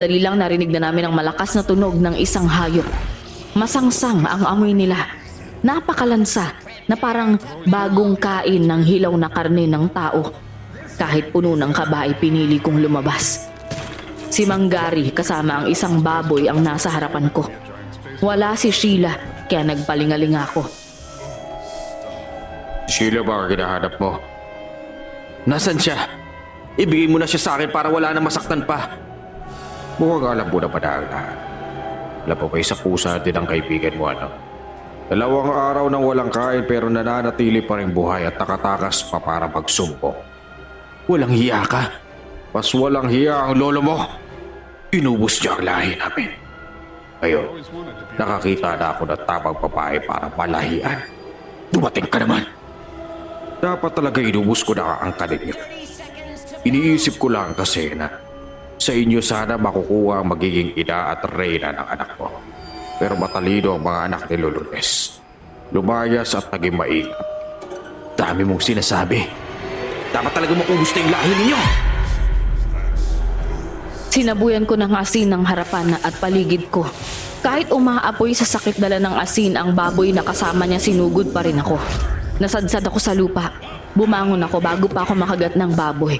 Dali lang narinig na namin ang malakas na tunog ng isang hayop. Masangsang ang amoy nila. Napakalansa na parang bagong kain ng hilaw na karne ng tao. Kahit puno ng kaba ay pinili kong lumabas. Si Manggari kasama ang isang baboy ang nasa harapan ko. Wala si Sheila kaya nagpalingalinga ako. Sheila ba ang hinahanap mo? Nasaan siya? Ibigay mo na siya sa akin para wala na masaktan pa. Mukhang alam mo na ba na ang lahat? Alam mo ba sa pusa din ang kaibigan mo ano? 2 araw nang walang kain pero nananatili pa rin buhay at nakatakas pa para magsumbong. Walang hiya ka. Mas walang hiya ang lolo mo. Inubos niya ang lahi namin. Ngayon, nakakita na ako ng tamang babae para malahian. Dumating ka naman. Dapat talaga inubos ko na ang kanin niyo. Iniisip ko lang kasi na sa inyo sana makukuha ang magiging ina at reyna ng anak mo. Pero matalino ang mga anak ni Lulunes. Lumayas at naging maingat. Dami mong sinasabi. Dapat talaga maubos na yung lahi ninyo. Sinabuyan ko ng asin ng harapan at paligid ko. Kahit umaapoy sa sakit dala ng asin ang baboy na kasama niya, sinugod pa rin ako. Nasadsad ako sa lupa. Bumangon ako bago pa ako makagat ng baboy.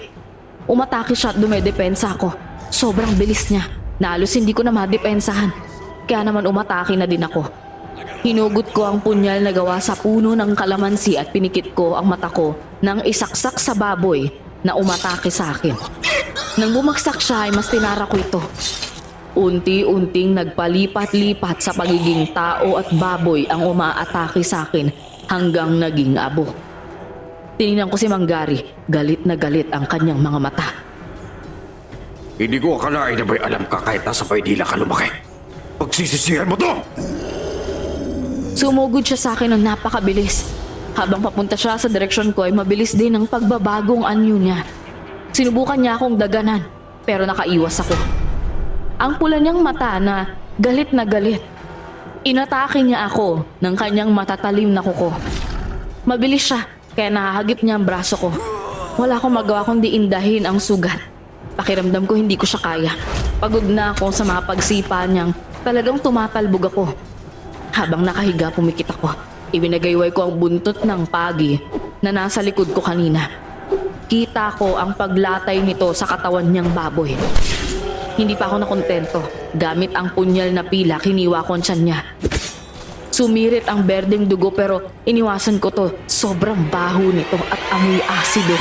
Umatake siya at dumedepensa ako. Sobrang bilis niya. Na halos hindi ko na madepensahan. Kaya naman umatake na din ako. Hinugot ko ang punyal na gawa sa puno ng kalamansi at pinikit ko ang mata ko nang isaksak sa baboy na umatake sa akin. Nang bumagsak siya ay mas tinara ko ito. Unti-unting nagpalipat-lipat sa pagiging tao at baboy ang umaatake sa akin hanggang naging abo. Tinignan ko si Manggari, galit na galit ang kanyang mga mata. Hindi ko akalain na may alam ka kahit nasa Maynila ka lumaki. Pagsisisihan mo to! Sumugod siya sa akin ng napakabilis. Habang papunta siya sa direksyon ko ay mabilis din ang pagbabagong anyo niya. Sinubukan niya akong daganan pero nakaiwas ako. Ang pula niyang mata na galit. Inatake niya ako ng kanyang matatalim na kuko. Mabilis siya kaya nahahagip niya ang braso ko. Wala akong magawa kundi indahin ang sugat. Pakiramdam ko hindi ko siya kaya. Pagod na ako sa mga pagsipa niyang talagang tumatalbog ako. Habang nakahiga pumikit ako. Ibinagayway ko ang buntot ng pagi na nasa likod ko kanina. Kita ko ang paglatay nito sa katawan niyang baboy. Hindi pa ako nakontento. Gamit ang punyal na pila, kiniwa ko ang tiyan niya. Sumirit ang berdeng dugo pero iniwasan ko to. Sobrang baho nito at amoy asido.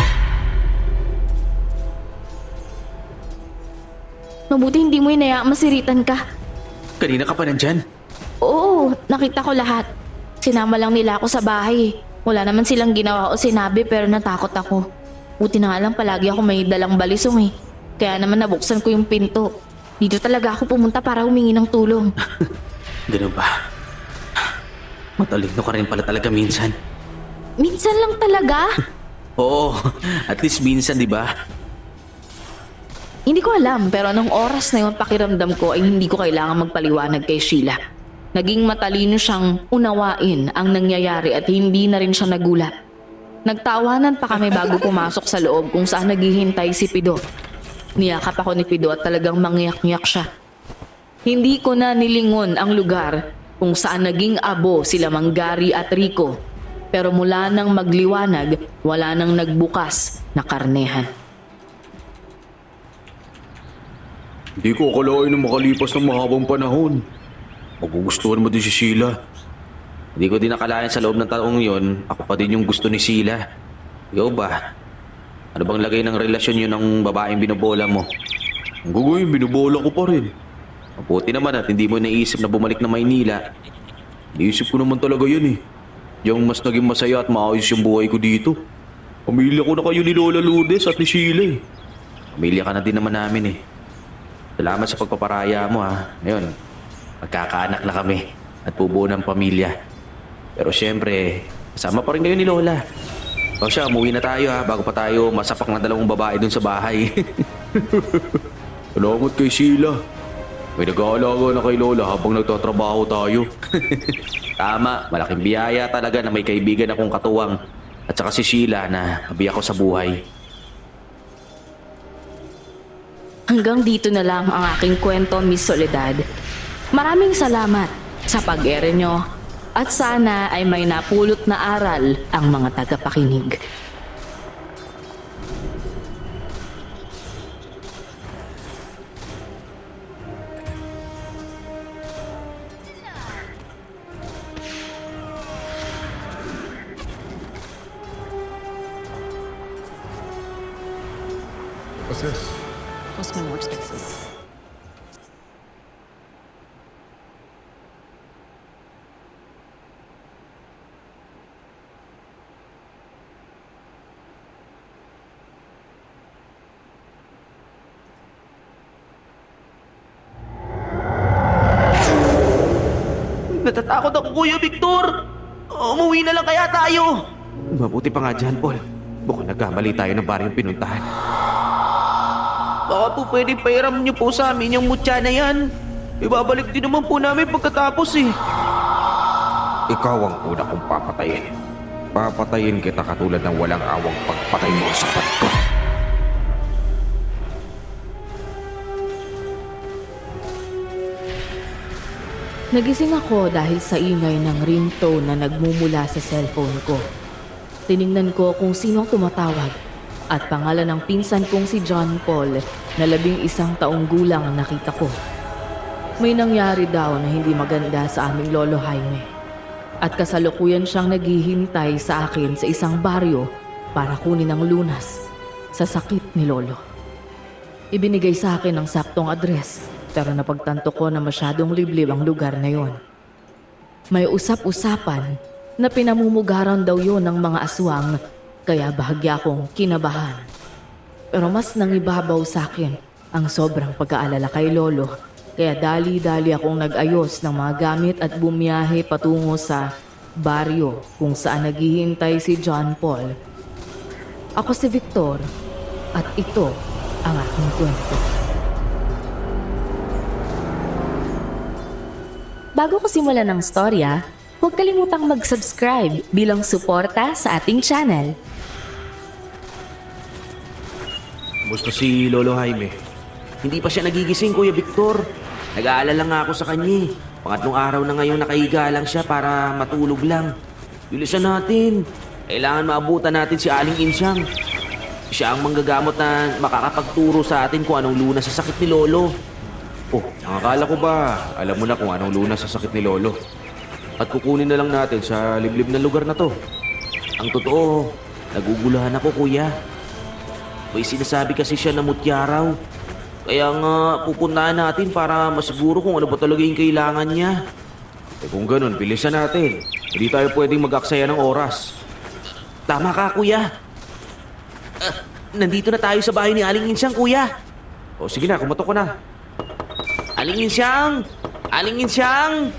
Mabuti hindi mo inaya masiritan ka. Kanina ka pa nandyan? Oo, nakita ko lahat. Sinama lang nila ako sa bahay. Wala naman silang ginawa o sinabi pero natakot ako. Buti na nga lang palagi ako may dalang balisong eh. Kaya naman nabuksan ko yung pinto. Dito talaga ako pumunta para humingi ng tulong. Ganun ba? Matalino ka rin pala talaga minsan. Minsan lang talaga? Oo, at least minsan, di ba? Hindi ko alam pero anong oras na yung pakiramdam ko ay hindi ko kailangan magpaliwanag kay Sheila. Naging matalino siyang unawain ang nangyayari at hindi na rin siya nagulat. Nagtawanan pa kami bago pumasok sa loob kung saan naghihintay si Pido. Niyakap ako ni Pido at talagang mangyak-ngyak siya. Hindi ko na nilingon ang lugar kung saan naging abo sila Manggari at Rico. Pero mula nang magliwanag, wala nang nagbukas na karnehan. Hindi ko akalain na makalipas ng mahabang panahon. Magugustuhan mo din si Sheila. Hindi ko din nakalain sa loob ng taong yon, ako pa din yung gusto ni Sheila. Ikaw ba? Ano bang lagay ng relasyon yun ng babaeng binobola mo? Ang gagawin, binubola ko pa rin. Mabuti naman at hindi mo naisip na bumalik na Maynila. Naisip ko naman talaga yun eh. Yung mas naging masaya at maayos yung buhay ko dito. Pamilya ko na kayo ni Lola Lourdes at ni Sheila eh. Pamilya ka na din naman namin eh. Salamat sa pagpaparaya mo ha. Ngayon, magkakaanak na kami at bubuo ng pamilya. Pero syempre, kasama pa rin kayo ni Lola. O siya, umuwi na tayo ha bago pa tayo masapak na 2 babae dun sa bahay. Salamat kay Sheila. May nag-aalaga na kay Lola habang nagtatrabaho tayo. Tama, malaking biyaya talaga na may kaibigan akong katuwang. At saka si Sheila na habi ako sa buhay. Hanggang dito na lang ang aking kwento, Miss Soledad. Maraming salamat sa pag-ere nyo at sana ay may napulot na aral ang mga tagapakinig. What's this? What's my workspaces? Natatakot ako, Kuya Victor! Umuwi na lang kaya tayo! Mabuti pa nga dyan, Paul. Mukhang nagkamali tayo ng baryong pinuntahan. Baka po pwede pairam niyo po sa amin yung mutya na yan. Ibabalik din naman po namin pagkatapos eh. Ikaw ang una kong papatayin. Papatayin kita katulad ng walang awang pagpatay mo sa pat ko. Nagising ako dahil sa ingay ng ringtone na nagmumula sa cellphone ko. Tiningnan ko kung sino ang tumatawag at pangalan ng pinsan kong si John Paul na 11 taong gulang ang nakita ko. May nangyari daw na hindi maganda sa aming lolo Jaime at kasalukuyan siyang naghihintay sa akin sa isang baryo para kunin ang lunas sa sakit ni lolo. Ibinigay sa akin ang saktong address pero napagtanto ko na masyadong liblib ang lugar na yon. May usap-usapan na pinamumugaran daw yon ng mga aswang kaya bahagya akong kinabahan. Pero mas nangibabaw sa akin ang sobrang pag-aalala kay lolo kaya dali-dali akong nag-ayos ng mga gamit at bumiyahe patungo sa baryo kung saan naghihintay si John Paul. Ako si Victor at ito ang aking kwento. Bago ko simulan ng storya, huwag kalimutang mag-subscribe bilang suporta sa ating channel. Gusto si Lolo Jaime. Hindi pa siya nagigising, Kuya Victor. Nag-aalala nga ako sa kanya. Pangatlong araw na ngayon nakahiga lang siya para matulog lang. Bilisan natin. Kailangan maabutan natin si Aling Insyang. Siya ang manggagamot na makakapagturo sa atin kung anong lunas sa sakit ni Lolo. Oh, nakakala ko ba alam mo na kung anong lunas sa sakit ni lolo? At kukunin na lang natin sa liblib na lugar na to. Ang totoo, naguguluhan ako, Kuya. May sinasabi kasi siya na mutya raw. Kaya nga pupuntahan natin para masiguro kung ano ba talaga yung kailangan niya. Eh kung ganun, bilisan natin. Hindi tayo pwedeng mag-aksaya ng oras. Tama ka, Kuya. Nandito na tayo sa bahay ni Aling Insyang, Kuya. O sige na, kumatok ko na. Aling Insyang! Aling Insyang!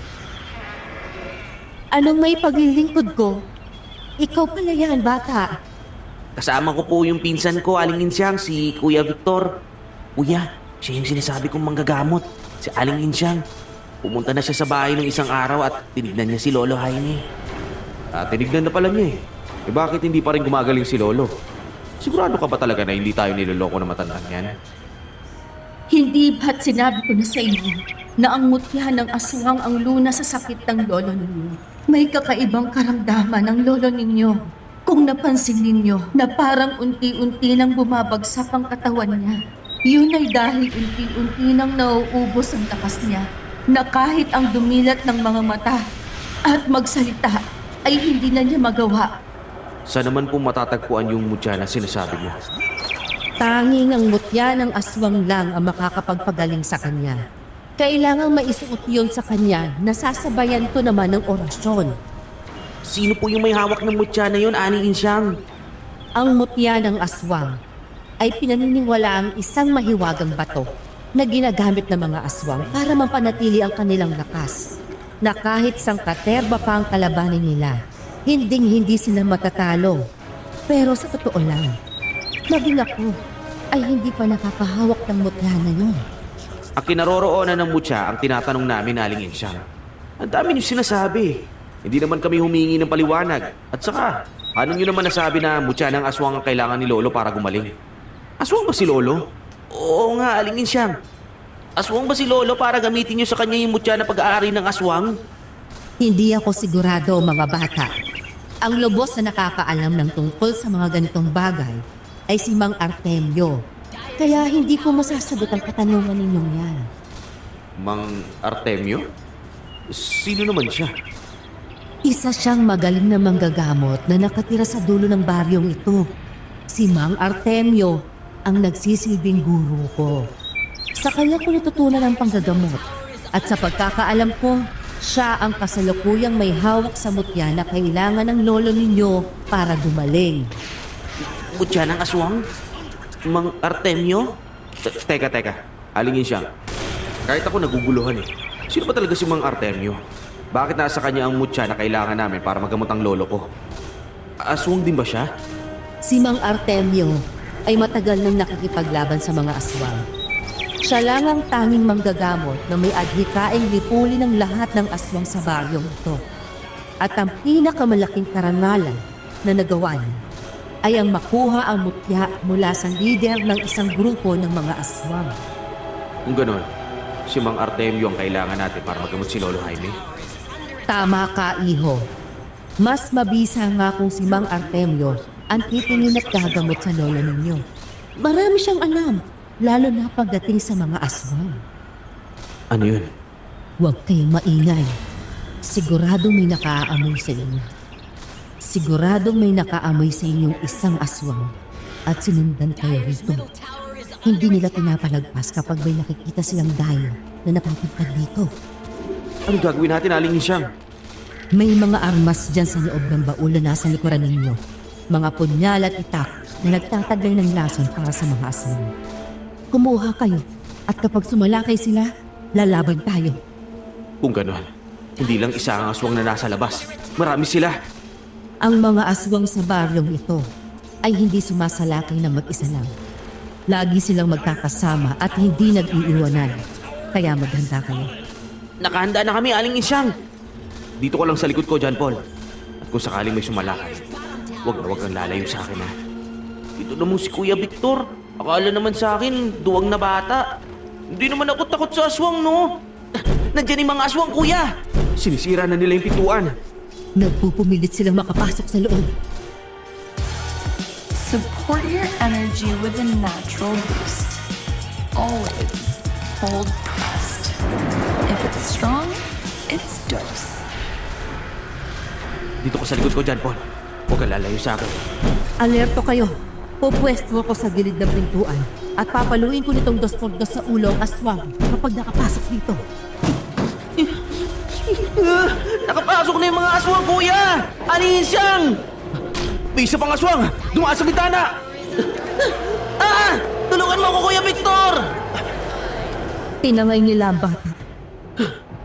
Anong may paglilingkod ko? Ikaw pala yan, bata. Kasama ko po yung pinsan ko, Aling Insyang, si Kuya Victor. Kuya, siya yung sinasabi kong manggagamot, si Aling Insyang. Pumunta na siya sa bahay ng isang araw at tinignan niya si Lolo Jaime. Tinignan na pala niya eh. Eh bakit hindi pa rin gumagaling si lolo? Sigurado ka ba talaga na hindi tayo niloloko na matandaan yan? Hindi ba't sinabi ko na sa inyo na ang mutya ng aswang ang lunas sa sakit ng lolo ninyo? May kakaibang karamdaman ang lolo ninyo. Kung napansin ninyo na parang unti-unti nang bumabagsak ang katawan niya, yun ay dahil unti-unti nang nauubos ang lakas niya na kahit ang dumilat ng mga mata at magsalita ay hindi na niya magawa. Saan naman po matatagpuan yung mutya na sinasabi mo? Tanging ang mutya ng aswang lang ang makakapagpagaling sa kanya. Kailangang maisuot yun sa kanya na sasabayan to naman ng orasyon. Sino po yung may hawak ng mutya na yun, Aling Insyang? Ang mutya ng aswang ay pinaniniwala ang isang mahiwagang bato na ginagamit ng mga aswang para mapanatili ang kanilang lakas. Na kahit sangkaterba pa ang kalabanin nila, hinding-hindi sila matatalo. Pero sa totoo lang, maging ako ay hindi pa nakakahawak ng mutya na yun. Ang kinaroroonan ng mutya ang tinatanong namin, Aling Insyang. Ang dami niyo sinasabi. Hindi naman kami humingi ng paliwanag. At saka, paano niyo naman nasabi na mutya ng aswang ang kailangan ni Lolo para gumaling? Aswang ba si Lolo? Oo nga, Aling Insyang. Aswang ba si Lolo para gamitin niyo sa kanya yung mutya na pag-aari ng aswang? Hindi ako sigurado, mga bata. Ang lubos na nakakaalam ng tungkol sa mga ganitong bagay ay si Mang Artemio. Kaya hindi ko masasagot ang katanungan ninyong yan. Mang Artemio? Sino naman siya? Isa siyang magaling na manggagamot na nakatira sa dulo ng baryong ito. Si Mang Artemio ang nagsisilbing guro ko. Sa kanya ko natutunan ang panggagamot. At sa pagkakaalam ko, siya ang kasalukuyang may hawak sa mutya na kailangan ng lolo ninyo para gumaling. Mutya ng aswang? Mang Artemio? Teka. Aling Insyang. Kahit ako naguguluhan eh. Sino ba talaga si Mang Artemio? Bakit nasa kanya ang mutya na kailangan namin para magamot ang lolo ko? Aswang din ba siya? Si Mang Artemio ay matagal nang nakikipaglaban sa mga aswang. Siya lang ang tanging manggagamot na may adhikaing lipuli ng lahat ng aswang sa baryong ito. At ang pinakamalaking karangalan na nagawa niya ay ang makuha ang mutya mula sa lider ng isang grupo ng mga aswang. Kung ganon, si Mang Artemio ang kailangan natin para magamot si Lolo Jaime. Tama ka, iho. Mas mabisa nga kung si Mang Artemio ang titingin at gagamot sa lolo ninyo. Marami siyang alam, lalo na pagdating sa mga aswang. Ano yun? Huwag kayong maingay. Siguradong may nakaamoy sa inyo. Siguradong may nakaamoy sa inyong isang aswang at sinundan kayo rito. Hindi nila pinapalagpas kapag may nakikita silang dayo na napapagpag dito. Ano gagawin natin, Aling Insyang? May mga armas dyan sa loob ng baul na nasa likuran ninyo. Mga punyal at itak na nagtataglay ng lason para sa mga aswang. Kumuha kayo at kapag sumalakay sila, lalaban tayo. Kung ganon, hindi lang isa ang aswang na nasa labas. Marami sila. Ang mga aswang sa baryong ito ay hindi sumasalakay na mag-isa lang. Lagi silang magkakasama at hindi nag-iiwanan. Kaya maghanda kayo. Nakahanda na kami, Aling Insyang. Dito ko lang sa likod ko, John Paul. At kung sakaling may sumalakay, wag kang lalayo sa akin, ha. Dito naman si Kuya Victor. Akala naman sa akin, duwag na bata. Hindi naman ako takot sa aswang, no? Nandiyan yung mga aswang, Kuya. Sinisira na nila yung pintuan. Nagpupumilit silang makapasok sa loob. Support your energy with a natural boost. Always hold pressed. If it's strong, it's dose. Dito ko sa likod ko, John Paul. Huwag kang lalayo sa akin. Alerto kayo. Pupwesto ako sa gilid ng pintuan at papaluin ko nitong 2x2 sa ulo ang aswang kapag nakapasok dito. Nakapasok na yung mga aswang, Kuya! Aling Insyang! May isa pang aswang! Dumaan sa bintana! Tulungan mo ako, Kuya Victor! Tinangay nila ang bata.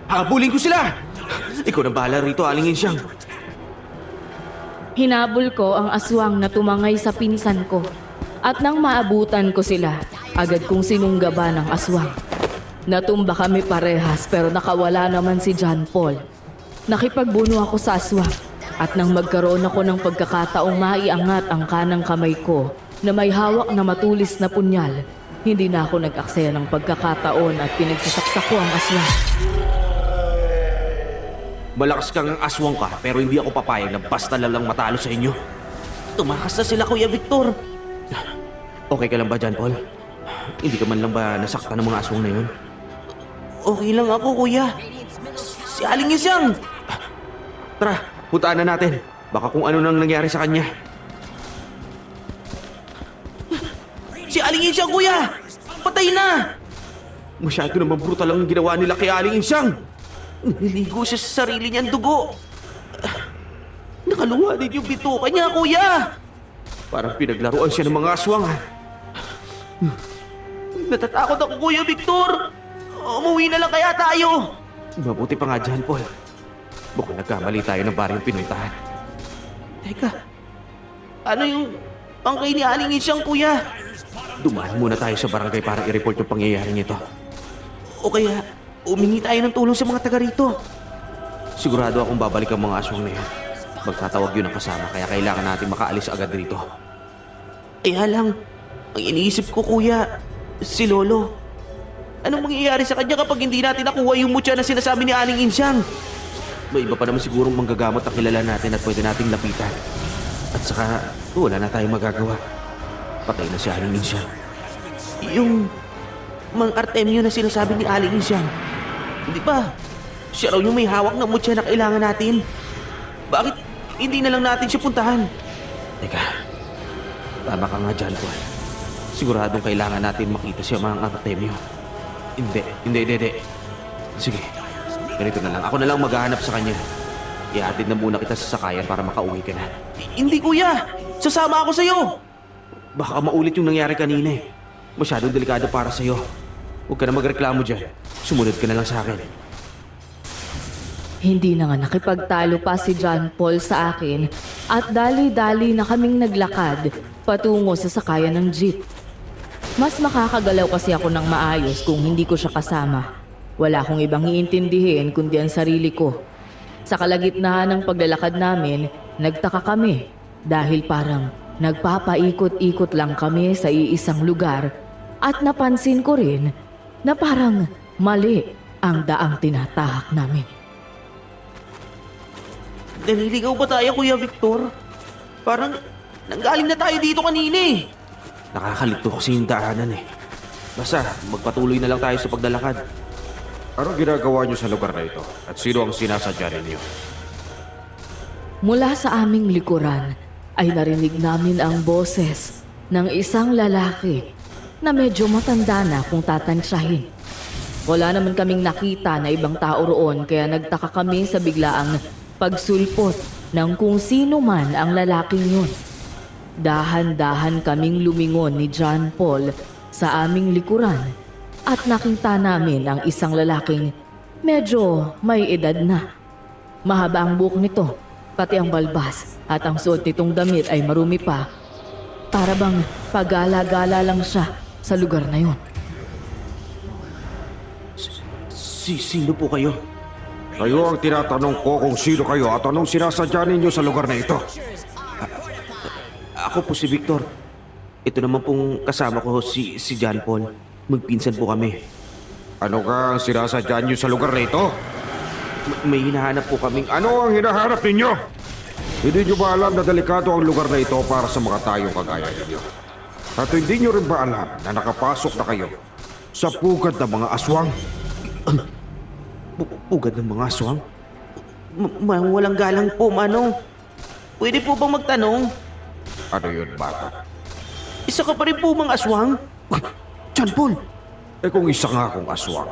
Habulin ko sila! Ikaw na bahala rito, Aling Insyang. Hinabol ko ang aswang na tumangay sa pinsan ko. At nang maabutan ko sila, agad kong sinunggaba ng aswang. Natumba kami parehas pero nakawala naman si John Paul. Nakipagbuno ako sa aswang at nang magkaroon ako ng pagkakataong maiangat ang kanang kamay ko na may hawak na matulis na punyal, hindi na ako nag-aksaya ng pagkakataon at pinagsasaksak ko ang aswang. Malakas kang aswang ka pero hindi ako papayag na basta lang matalo sa inyo. Tumakas na sila, Kuya Victor. Okay ka lang ba, John Paul? Hindi ka man lang ba nasaktan ng mga aswang na yun? Okay lang ako, Kuya. Si Aling Insyang! Tara, puntaan na natin. Baka kung ano nang nangyari sa kanya. Si Aling Insyang, Kuya! Patay na! Masyado naman brutal ang ginawa nila kay Aling Insyang. Nililigo siya sa sarili niyang dugo. Nakaluwa din yung bituka niya, Kuya! Parang pinaglaruan siya ng mga aswang. Natatakot ako, Kuya Victor! Umuwi na lang kaya tayo! Mabuti pa nga dyan, Paul. Baka nagkamali tayo ng baryong pinuntahan. Teka, ano yung pangkay ni Aling Insyang, Kuya? Dumaan muna tayo sa barangay para i-report yung pangyayari nito. O kaya, umingi tayo ng tulong sa mga taga rito. Sigurado akong babalik ang mga aswang na yun. Magtatawag yun ang kasama kaya kailangan natin makaalis agad rito. Kaya lang, ang iniisip ko, Kuya, Si Lolo. Anong mangyayari sa kanya kapag hindi natin nakuha yung mutya na sinasabi ni Aling Insyang? May iba pa naman sigurong manggagamot na kilala natin at pwede nating lapitan. At saka, wala na tayong magagawa. Patay na si Aling Insyang. Yung Mang Artemio na sinasabi ni Aling Insyang. Di ba? Siya raw yung may hawak ng mutya na kailangan natin. Bakit hindi na lang natin siya puntahan? Teka, tama ka nga dyan, Paul. Siguradong kailangan natin makita siya, Mang Artemio. Hindi. Sige, ganito na lang. Ako na lang maghahanap sa kanya. Ihatid na muna kita sa sakayan para makauwi ka na. Hindi, kuya! Sasama ako sa'yo! Baka maulit yung nangyari kanina eh. Masyadong delikado para sa'yo. Huwag ka na magreklamo dyan. Sumunod ka na lang sa akin. Hindi na nga nakipagtalo pa si John Paul sa akin at dali-dali na kaming naglakad patungo sa sakayan ng jeep. Mas makakagalaw kasi ako ng maayos kung hindi ko siya kasama. Wala akong ibang iintindihin kundi ang sarili ko. Sa kalagitnaan ng paglalakad namin, nagtaka kami dahil parang nagpapaikot-ikot lang kami sa iisang lugar at napansin ko rin na parang mali ang daang tinatahak namin. Naliligaw ba tayo, Kuya Victor? Parang nanggaling na tayo dito kanina eh. Nakakalito kasi yung daanan eh. Basta, magpatuloy na lang tayo sa paglalakad. Ano ginagawa niyo sa lugar na ito? At sino ang sinasadya ninyo? Mula sa aming likuran ay narinig namin ang boses ng isang lalaki na medyo matanda na kung tatansyahin. Wala naman kaming nakita na ibang tao roon kaya nagtaka kami sa biglaang pagsulpot ng kung sino man ang lalaking yun. Dahan-dahan kaming lumingon ni John Paul sa aming likuran at nakita namin ang isang lalaking medyo may edad na. Mahaba ang buhok nito, pati ang balbas at ang suot nitong damit ay marumi pa. Para bang pagala-gala lang siya sa lugar na yun. Sino po kayo? Kayo ang tinatanong ko kung sino kayo at anong sinasadya ninyo sa lugar na ito. Ako po si Victor. Ito naman pong kasama ko si John Paul. Magpinsan po kami. Ano ka ang sinasadya niyo sa lugar na ito? May hinahanap po kaming... Ano ang hinahanap ninyo? Hindi niyo ba alam na delikado ang lugar na ito para sa mga tayong kagaya ninyo? At hindi niyo rin ba alam na nakapasok na kayo sa pugad ng mga aswang? Pugad ng mga aswang? Walang galang po, Manong. Pwede po bang magtanong? Ano yun, bata? Isa ka pa rin po mga aswang? John Paul! Eh kung isa nga akong aswang.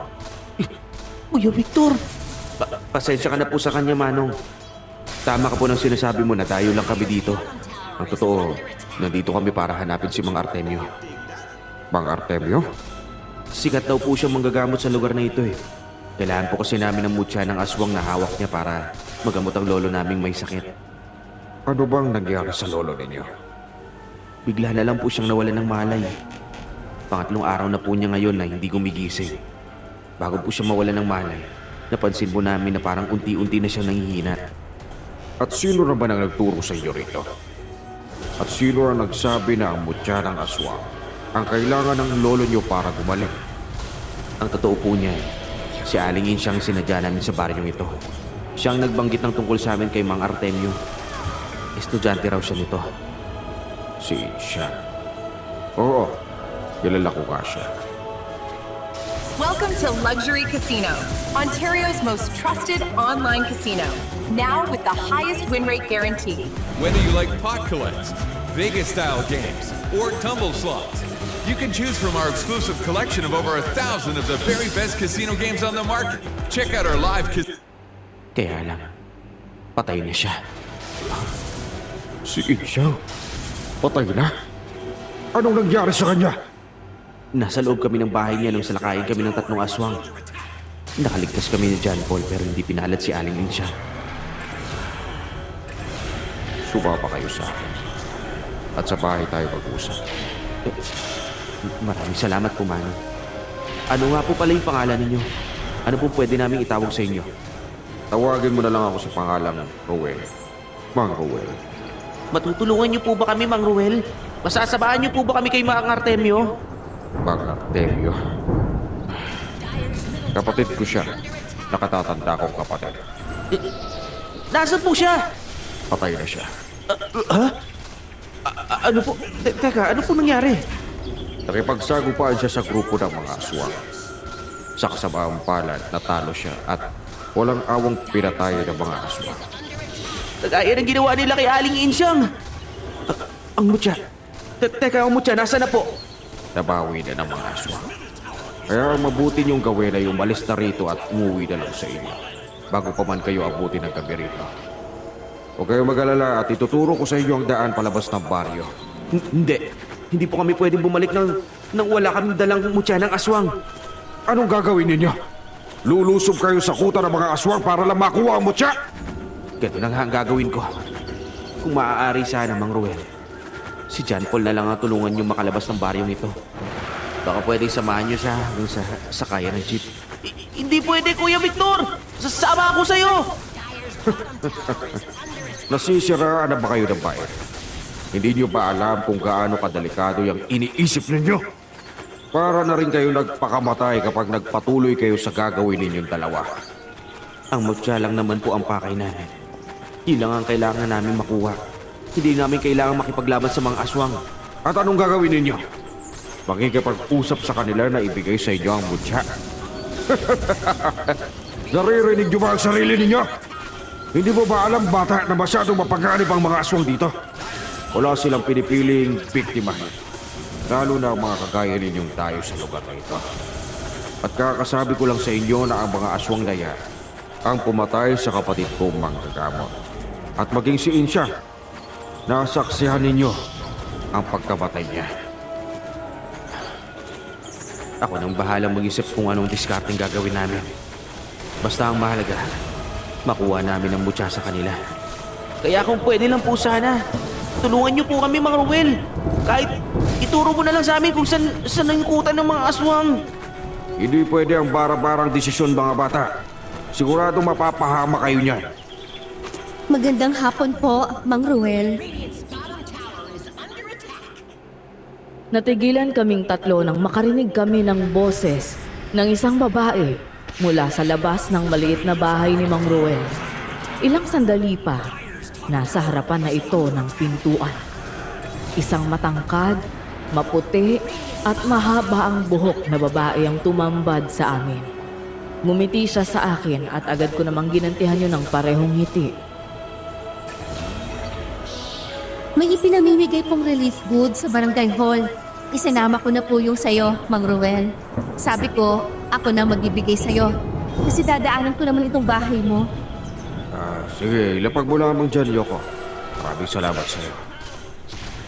Kuya Victor! Pasensya ka na po sa kanya, Manong. Tama ka po ng sinasabi mo na tayo lang kami dito. Ang totoo, nandito kami para hanapin si Mang Artemio. Mang Artemio? Sikat daw po siyang manggagamot sa lugar na ito eh. Kailangan po kasi namin ng mutya ng aswang na hawak niya para magamot ang lolo naming may sakit. Ano bang nangyari sa lolo ninyo? Bigla na lang po siyang nawalan ng malay. Pangatlong araw na po niya ngayon na hindi gumigising. Bago po siya mawalan ng malay, napansin po namin na parang unti-unti na siyang nanghihina. At sino naman ang nagturo sa inyo rito? At sino ang nagsabi na ang mutya ng aswang ang kailangan ng lolo niyo para gumaling? Ang totoo po niya, si Aling Insyang sinadya namin sa baryong ito. Siyang nagbanggit ng tungkol sa amin kay Mang Artemio. Estudyante raw siya nito. Si Insyang. Oo, kilala ko nga siya. Welcome to Luxury Casino, Ontario's most trusted online casino. Now with the highest win rate guarantee. Whether you like pot collects, Vegas-style games, or tumble slots, you can choose from our exclusive collection of over 1,000 of the very best casino games on the market. Check out our live Kaya lang, patay na siya. Si Insyang? Patay na? Anong nangyari sa kanya? Nasa loob kami ng bahay niya nung salakayin kami ng 3 aswang. Nakaligtas kami ni John Paul pero hindi pinalad si Aling Insyang. Sumapa kayo sa akin. At sa bahay tayo mag-usap. Maraming salamat po, Manong. Ano nga po pala yung pangalan ninyo? Ano po pwede namin itawag sa inyo? Tawagin mo na lang ako sa pangalang Ruel. Mang Ruel. Matutulungan niyo po ba kami, Mang Ruel? Masasabaan niyo po ba kami kay Mang Artemio? Bang Artemio. Kapatid ko siya. Nakatatanda kong kapatid. Nasaan po siya? Patay na siya. Ano po? Teka, ano po nangyari? Nakipagsagupaan siya sa grupo ng mga aswang. Sa kasamaang palad, natalo siya at walang awang pinatay ng mga aswang. Kagaya ng ginawa nila kay Aling Insyang. Ang mutya. Teka, ang mutya, nasa na po? Nabawi na ng mga aswang. Kaya ang mabuti niyong gawin ay umalis na rito at umuwi na lang sa inyo bago pa man kayo abuti ng gabi rito. Huwag kayong mag-alala at ituturo ko sa inyo ang daan palabas ng baryo. Hindi. Hindi po kami pwedeng bumalik nang wala kaming dalang mutya ng aswang. Anong gagawin ninyo? Lulusob kayo sa kuta ng mga aswang para lang makuha ang mutya? Ganito na nga ang gagawin ko. Kung maaari sana, Mang Ruel, si John Paul na lang ang tulungan niyo makalabas ng baryong ito. Baka pwedeng samahan niyo siya hanggang sa sakayan ng jeep. Hindi pwede, Kuya Victor! Sasama ako sa'yo! Nasisiraan na ba kayo ng bayan? Hindi niyo ba alam kung gaano kadelikado yung iniisip ninyo? Para na rin kayo nagpakamatay kapag nagpatuloy kayo sa gagawin ninyong dalawa. Ang mutya lang naman po ang pakay namin. Yun lang ang kailangan namin makuha. Hindi namin kailangan makipaglaban sa mga aswang. At anong gagawin ninyo? Makikipag-usap sa kanila na ibigay sa inyo ang mutya. Naririnig niyo ba ang sarili ninyo? Hindi mo ba alam, bata, na masyadong mapanganib ang mga aswang dito? Wala silang pinipiling biktima. Lalo na ang mga kagaya ninyong tayo sa lugar na ito. At kakasabi ko lang sa inyo na ang mga aswang na yan ang pumatay sa kapatid kong manggagamot. At maging si Insya, nasaksihan ninyo ang pagkamatay niya. Ako nang bahalang mag-isip kung anong discarding gagawin namin. Basta ang mahalaga, makuha namin ang mutya sa kanila. Kaya kung pwede lang po sana, tulungan niyo po kami, Mang Ruel. Kahit ituro mo na lang sa amin kung saan nangikutan ng mga aswang. Hindi pwede ang bara-barang desisyon, mga bata. Siguradong mapapahama kayo niyan. Magandang hapon po, Mang Ruel. Natigilan kaming tatlo nang makarinig kami ng boses ng isang babae mula sa labas ng maliit na bahay ni Mang Ruel. Ilang sandali pa, nasa harapan na ito ng pintuan. Isang matangkad, maputi at mahaba ang buhok na babae ang tumambad sa amin. Ngumiti siya sa akin at agad ko namang ginantihan yun ng parehong ngiti. May ipinamimigay pong relief goods sa barangay hall. Isinama ko na po yung sayo, Mang Ruel. Sabi ko, ako na magbibigay sayo. Kasi dadaanan ko naman itong bahay mo. Sige, ilapag mo lamang dyan, Yoko. Maraming salamat sa'yo.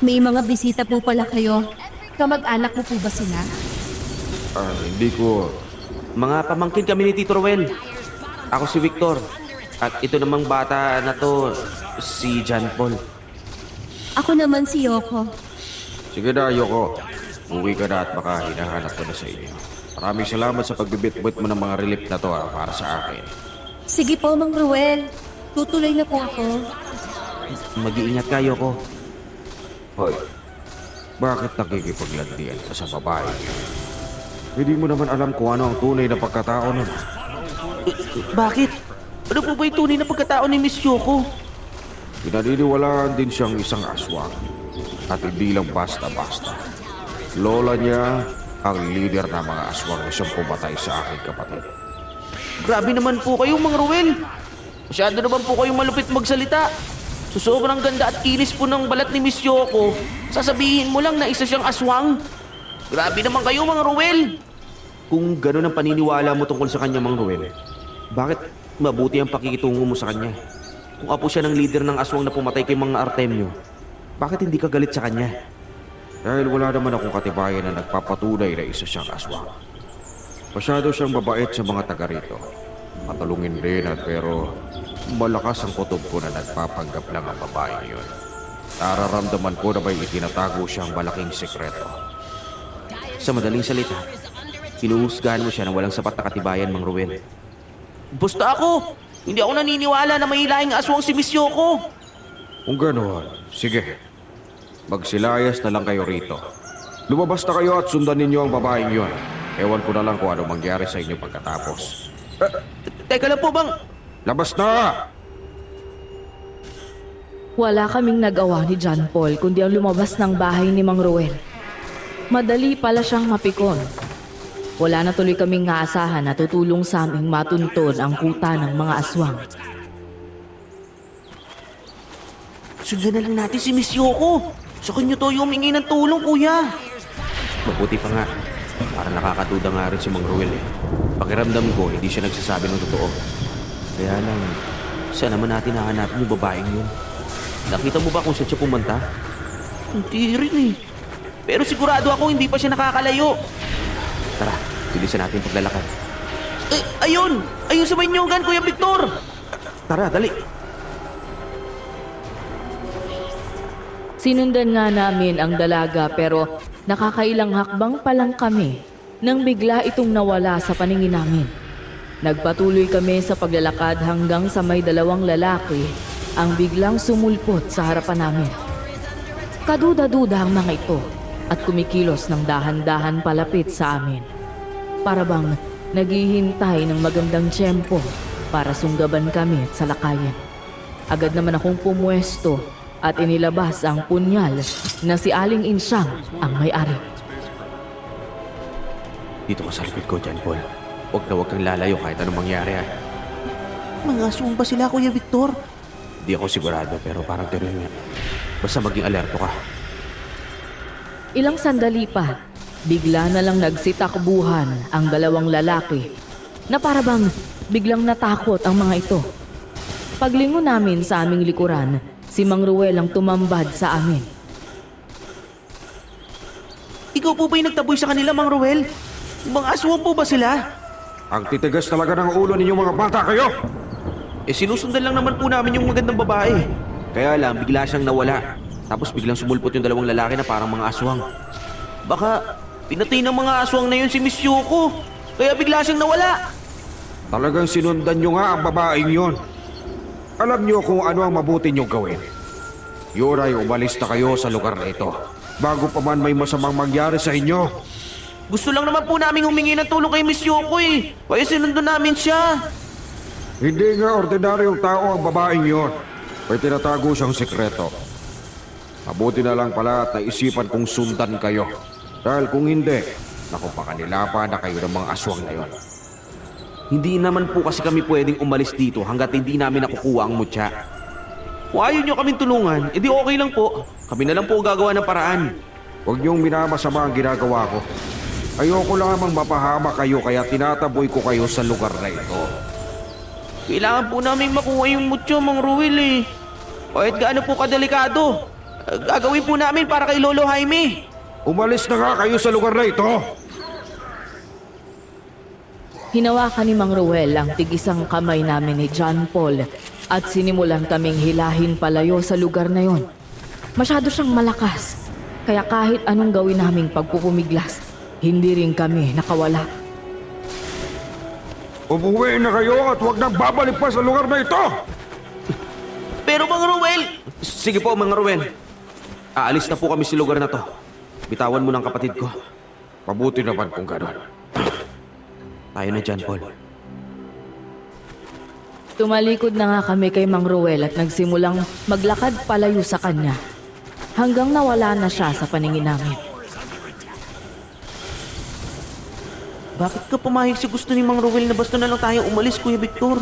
May mga bisita po pala kayo. Kamag-anak mo po ba sila? Hindi ko... Mga pamangkin kami ni Tito Ruel. Ako si Victor. At ito namang bata na to, si John Paul. Ako naman si Yoko. Sige na, Yoko. Uwi ka na at baka hinahanap ko na sa inyo. Maraming salamat sa pagbibit-bit mo ng mga relief na to para sa akin. Sige po, Mang Ruel. Tutuloy na po ako. Mag-iingat kayo ko. Hoy, bakit nakikipaglandian ka sa babae? Hindi mo naman alam kung ano ang tunay na pagkatao nun. Bakit? Ano po ba yung tunay na pagkatao ni Miss Yoko? Pinaniniwalaan din siyang isang aswang. At hindi lang basta-basta. Lola niya ang leader ng mga aswang na siyang pumatay sa aking kapatid. Grabe naman po kayo, Mang Ruel. Masyado naman po kayong malupit magsalita. Sa sobrang ganda at kinis po ng balat ni Miss Yoko, sasabihin mo lang na isa siyang aswang. Grabe naman kayo, Mang Ruel. Kung gano'n ang paniniwala mo tungkol sa kanya, Mang Ruel, bakit mabuti ang pakikitungo mo sa kanya? Kung apo siya ng leader ng aswang na pumatay kay Mang Artemio, bakit hindi ka galit sa kanya? Dahil wala naman akong katibayan na nagpapatunay na isa siyang aswang. Masyado siyang mabait sa mga taga rito. Matalungin din at pero malakas ang kutob ko na nagpapanggap lang ang babae yun. Nararamdaman ko na may itinatago siyang malaking sekreto. Sa madaling salita, pinuhusgahan mo siya ng walang sapat na katibayan, Mang Ruel. Basta ako! Hindi ako naniniwala na may lahing aswang si Miss Yoko! Kung ganoon, sige. Magsilayas na lang kayo rito. Lumabas na kayo at sundan ninyo ang babaeng yon. Ewan ko na lang kung ano mangyari sa inyo pagkatapos. Teka lang po bang... Labas na! Wala kaming nagawa ni John Paul kundi ang lumabas ng bahay ni Mang Ruel. Madali pala siyang mapikon. Wala na tuloy kaming aasahan na tutulong sa aming matuntun ang kuta ng mga aswang. Sundan na lang natin si Miss Yoko. Sa kanya tayo humingi ng tulong, kuya. Mabuti pa nga. Para nakakaduda nga rin si Mang Ruel eh. Pakiramdam ko, hindi siya nagsasabi ng totoo. Kaya lang, saan naman natin hahanapin yung babaeng yun? Nakita mo ba kung saan siya pumunta? Hindi rin eh. Pero sigurado ako hindi pa siya nakakalayo. Tara, bilisan natin paglalakad. Ayun! Ayun sa Manyogan, Kuya Victor! Tara, dali. Sinundan nga namin ang dalaga pero nakakailang hakbang pa lang kami nang bigla itong nawala sa paningin namin. Nagpatuloy kami sa paglalakad hanggang sa may dalawang lalaki ang biglang sumulpot sa harapan namin. Kaduda-duda ang mga ito at kumikilos ng dahan-dahan palapit sa amin. Para bang naghihintay ng magandang tiyempo para sunggaban kami at salakayin. Agad naman akong pumwesto at inilabas ang punyal na si Aling Insyang ang may-ari. Dito ka sa likod ko, John Paul. Huwag kang lalayo kahit anong mangyari ha. Mga aswang ba sila, Kuya Victor? Di ako sigurado pero parang gano'n nga. Basta maging alerto ka. Ilang sandali pa, bigla na lang nagsitakbuhan ang dalawang lalaki na parabang biglang natakot ang mga ito. Paglingon namin sa aming likuran, si Mang Ruel ang tumambad sa amin. Ikaw po ba yung nagtaboy sa kanila, Mang Ruel? Mga aswang po ba sila? Ang titigas talaga ng ulo ninyo mga bata kayo! Sinusundan lang naman po namin yung magandang babae. Kaya lang, bigla siyang nawala. Tapos biglang sumulpot yung dalawang lalaki na parang mga aswang. Baka pinatay ng mga aswang na yun si Miss Yoko. Kaya bigla siyang nawala. Talagang sinundan nyo nga ang babaeng yon. Alam nyo kung ano ang mabuti nyong gawin. Yuray, umalis na kayo sa lugar na ito bago pa man may masamang mangyari sa inyo. Gusto lang naman po namin humingi ng tulong kay Miss Yoko eh. Kaya sinundan namin siya. Hindi nga ordinaryong tao ang babaeng yon. May tinatago siyang sekreto. Mabuti na lang pala at naisipan kong sundan kayo. Dahil kung hindi, naku baka nilapan na kayo ng mga aswang na yon. Hindi naman po kasi kami pwedeng umalis dito hanggat hindi namin nakukuha ang mutya. Kung ayaw nyo kaming tulungan, edi okay lang po. Kami na lang po gagawa ng paraan. Huwag niyong minamasama ang ginagawa ko. Ayoko lamang mapahama kayo kaya tinataboy ko kayo sa lugar na ito. Kailangan po namin makuha yung mutya, Mang Ruel eh. Kahit gaano po kadelikado. Gagawin po namin para kay Lolo Jaime. Umalis na nga kayo sa lugar na ito! Hinawakan ni Mang Ruel ang tigisang kamay namin ni John Paul at sinimulan kaming hilahin palayo sa lugar na yon. Masyado siyang malakas, kaya kahit anong gawin naming pagpupumiglas, hindi rin kami nakawala. Umuwi na kayo at huwag nang babalik pa sa lugar na ito! Pero Mang Ruel! Sige po, Mang Ruel. Aalis na po kami sa lugar na to. Bitawan mo ng kapatid ko. Mabuti naman kung gano'n. Tayo na, John Paul. Tumalikod na nga kami kay Mang Ruel at nagsimulang maglakad palayo sa kanya hanggang nawala na siya sa paningin namin. Bakit ka pumayag si gusto ni Mang Ruel na basta na lang tayo umalis, Kuya Victor?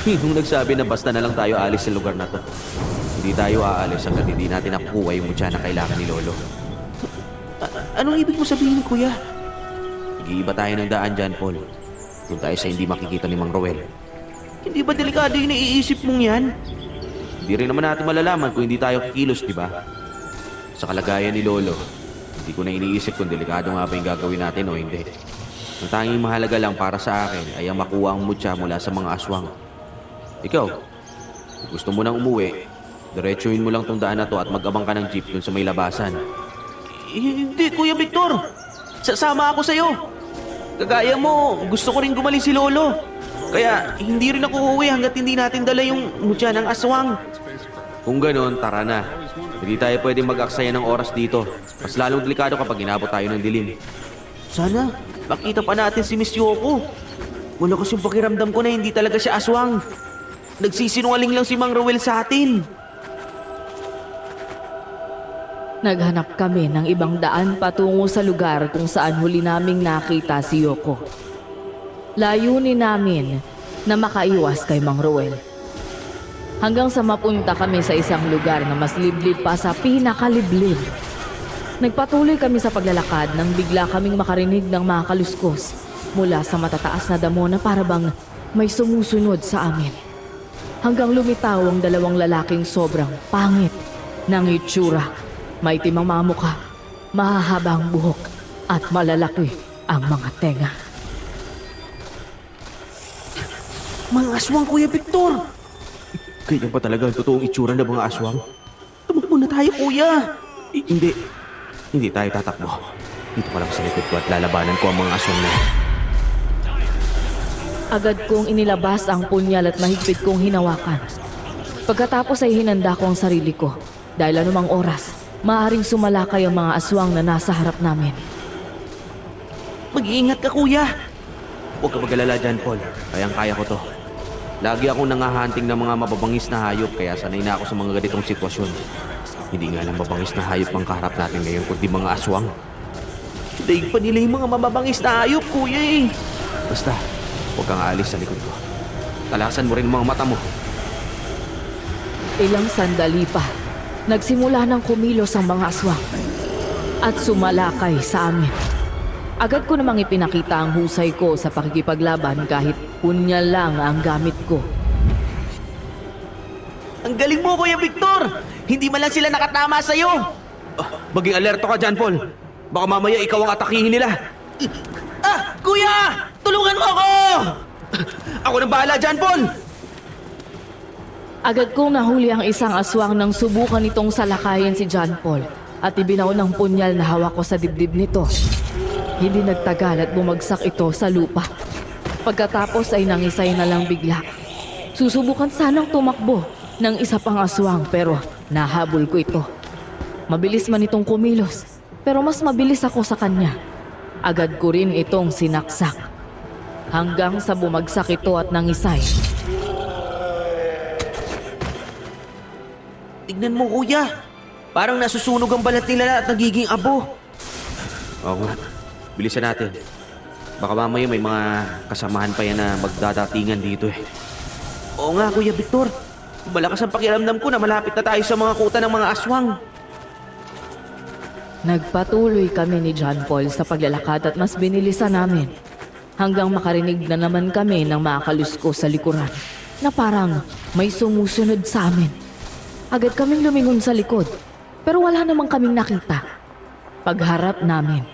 Sinong nagsabi na basta na lang tayo alis sa lugar na to? Hindi tayo aalis hanggang hindi natin nakukuha yung mutya na kailangan ni Lolo. Anong ibig mo sabihin, Kuya? Nag-iiba tayo ng daan dyan, Paul. Doon tayo sa hindi makikita ni Mang Ruel. Hindi ba delikado yung naiisip mong yan? Hindi rin naman natin malalaman kung hindi tayo kikilos, di ba? Sa kalagayan ni Lolo, hindi ko na iniisip kung delikado nga ba yung gagawin natin o hindi. Ang tanging mahalaga lang para sa akin ay ang makuha ang mutya mula sa mga aswang. Ikaw, kung gusto mo nang umuwi, diretsuhin mo lang tong daan na to at mag-abang ka ng jeep dun sa may labasan. Hindi, Kuya Victor! Sasama ako sa'yo! Kagaya mo, gusto ko rin gumaling si Lolo. Kaya hindi rin ako uuwi hanggat hindi natin dala yung mutya ng aswang. Kung ganon, tara na. Hindi tayo pwede mag-aksaya ng oras dito. Mas lalong delikado kapag inabot tayo ng dilim. Sana, makita pa natin si Miss Yoko. Wala kasing pakiramdam ko na hindi talaga siya aswang. Nagsisinungaling lang si Mang Ruel sa atin. Naghanap kami ng ibang daan patungo sa lugar kung saan huli naming nakita si Yoko. Layunin namin na makaiwas kay Mang Ruel. Hanggang sa mapunta kami sa isang lugar na mas liblib pa sa pinakaliblib. Nagpatuloy kami sa paglalakad nang bigla kaming makarinig ng mga kaluskos mula sa matataas na damo na parabang may sumusunod sa amin. Hanggang lumitaw ang dalawang lalaking sobrang pangit ng itsura. May timang mga mukha, mahahaba ang buhok at malalaki ang mga tenga. Mga aswang, Kuya Victor! Ganyan pa talaga ang totoong itsura ng mga aswang? Tumakbo na tayo, Kuya! Hindi tayo tatakbo. Dito ka lang sa likod ko at lalabanan ko ang mga aswang na. Agad kong inilabas ang punyal at mahigpit kong hinawakan. Pagkatapos ay hinanda ko ang sarili ko dahil anumang oras, maaaring sumalakay ang mga aswang na nasa harap namin. Mag-iingat ka, Kuya! Huwag ka mag-alala dyan, Paul. Kayang-kaya ko to. Lagi akong nangahunting ng mga mababangis na hayop kaya sanay na ako sa mga ganitong sitwasyon. Hindi nga lang mabangis na hayop ang kaharap natin ngayon kundi mga aswang. Daig pa nila yung mga mababangis na hayop, Kuya eh! Basta, huwag kang aalis sa likod ko. Talasan mo rin ang mga mata mo. Ilang sandali pa, nagsimula ng kumilos ang mga aswang at sumalakay sa amin. Agad ko namang ipinakita ang husay ko sa pakikipaglaban kahit punyal lang ang gamit ko. Ang galing mo, Kuya Victor! Hindi man lang sila nakatama sa'yo! Maging alerto ka dyan, Paul. Baka mamaya ikaw ang atakihin nila. Kuya! Tulungan mo ako! Ako nang bahala dyan, Paul! Agad kong nahuli ang isang aswang nang subukan nitong salakayin si John Paul at ibinaw ng punyal na hawak ko sa dibdib nito. Hindi nagtagal at bumagsak ito sa lupa. Pagkatapos ay nangisay na lang bigla. Susubukan sanang tumakbo ng isa pang aswang pero nahabol ko ito. Mabilis man itong kumilos pero mas mabilis ako sa kanya. Agad ko rin itong sinaksak. Hanggang sa bumagsak ito at nangisay. Tignan mo, Kuya. Parang nasusunog ang balat nila at nagiging abo. Oo nga. Bilisan natin. Baka mamaya may mga kasamahan pa yan na magdadatingan dito eh. Oo nga, Kuya Victor. Malakas ang pakiramdam ko na malapit na tayo sa mga kuta ng mga aswang. Nagpatuloy kami ni John Paul sa paglalakad at mas binilisan namin. Hanggang makarinig na naman kami ng mga kaluskos sa likuran na parang may sumusunod sa amin. Agad kaming lumingon sa likod pero wala namang kaming nakita. Pagharap namin,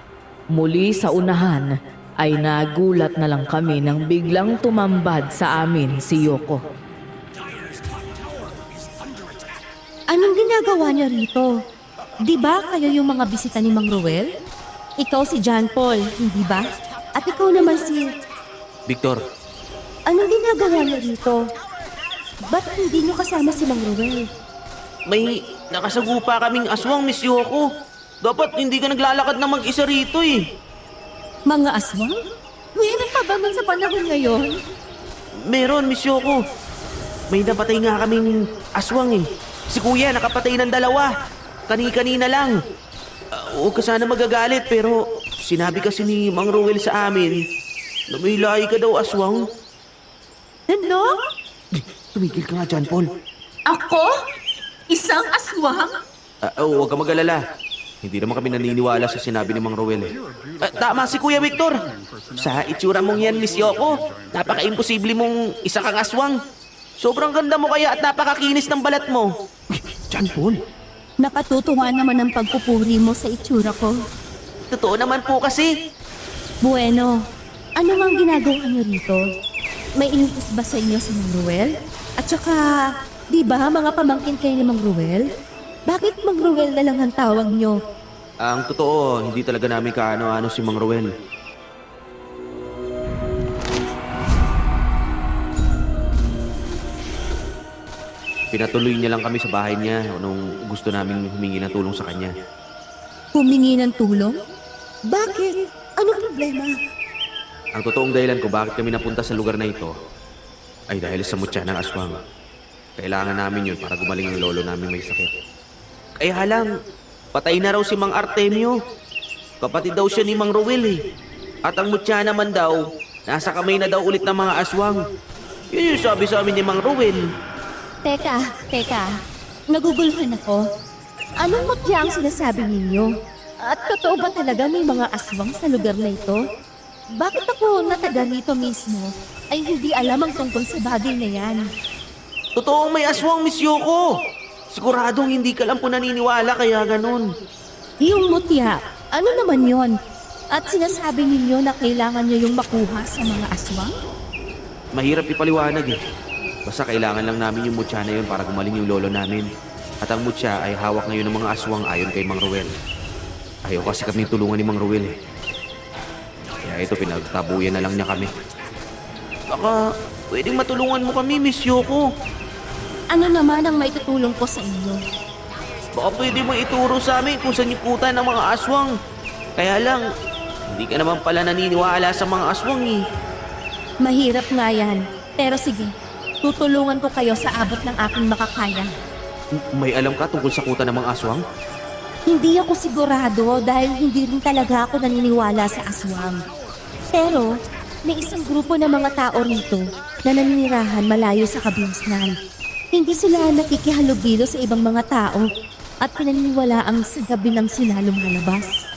muli sa unahan ay nagulat na lang kami nang biglang tumambad sa amin si Yoko. Anong ginagawa niya rito? Di ba kayo yung mga bisita ni Mang Ruel? Ikaw si John Paul, hindi ba? At ikaw naman si... Victor, Anong ginagawa niya rito? Ba't hindi niyo kasama si Mang Ruel? may nakasagupa kaming aswang, Miss Yoko. Dapat hindi ka naglalakad na mag-isa rito eh. Mga aswang? Meron pa ba man sa panahon ngayon? Meron, Miss Yoko. May napatay nga kaming aswang eh. Si Kuya nakapatay ng 2. Kani-kanina lang. Huwag ka sana magagalit pero sinabi kasi ni Mang Ruel sa amin na may lahi ka daw aswang. Ano? Tumigil ka nga dyan, Paul. Ako? Isang aswang? Huwag ka mag-alala. Hindi naman kami naniniwala sa sinabi ni Mang Ruel eh. Tama si Kuya Victor. Sa itsura mong yan, Miss Yoko, napaka-imposible mong isa kang aswang. Sobrang ganda mo kaya at napakakinis ng balat mo. John Paul. Nakatutuwa naman ang pagpupuri mo sa itsura ko. Totoo naman po kasi. Bueno, ano mang ginagawa niyo rito? May inutos ba sa inyo si Mang Ruel? At saka, di ba mga pamangkin kayo ni Mang Ruel? Bakit Mang Ruel na lang ang tawag niyo? Ang totoo, hindi talaga namin kaano-ano si Mang Ruel. Pinatuloy niya lang kami sa bahay niya nung gusto namin humingi ng tulong sa kanya. Humingi ng tulong? Bakit? Anong problema? Ang totoong dahilan ko bakit kami napunta sa lugar na ito ay dahil sa mutya ng aswang. Kailangan namin yun para gumaling ang lolo namin may sakit. Kaya lang, patay na raw si Mang Artemio. Kapatid daw siya ni Mang Ruel eh. At ang mutya naman daw, nasa kamay na daw ulit ng mga aswang. Yun yung sabi sa amin ni Mang Ruel. Teka. Naguguluhan ako. Anong mutya ang sinasabi ninyo? At totoo ba talaga may mga aswang sa lugar na ito? Bakit ako na taga rito mismo ay hindi alam ang tungkol sa bagay na yan? Totoong may aswang, Miss Yoko. Siguradong hindi ka lang po naniniwala kaya ganun. Yung mutya, ano naman yon? At sinasabi ninyo na kailangan nyo yung makuha sa mga aswang? Mahirap ipaliwanag eh. Basta kailangan lang namin yung mutya na yun para gumaling yung lolo namin. At ang mutya ay hawak ngayon ng mga aswang ayon kay Mang Ruel. Ayaw kasi kami tulungan ni Mang Ruel eh. Kaya ito, pinagtabuyan na lang niya kami. Baka pwedeng matulungan mo kami, Miss Yoko. Ano naman ang maitutulong ko sa inyo? Baka pwede mo ituro sa amin kung saan iputan ng mga aswang. Kaya lang, hindi ka naman pala naniniwala sa mga aswang eh. Mahirap nga yan. Pero sige, tutulungan ko kayo sa abot ng aking makakaya. May alam ka tungkol sa kuta ng mga aswang? Hindi ako sigurado dahil hindi rin talaga ako naniniwala sa aswang. Pero may isang grupo ng mga tao rito na naninirahan malayo sa kabisnan. Hindi sila nakikihalubilo sa ibang mga tao at pinaniniwalaang sa gabi lang sila lumalabas.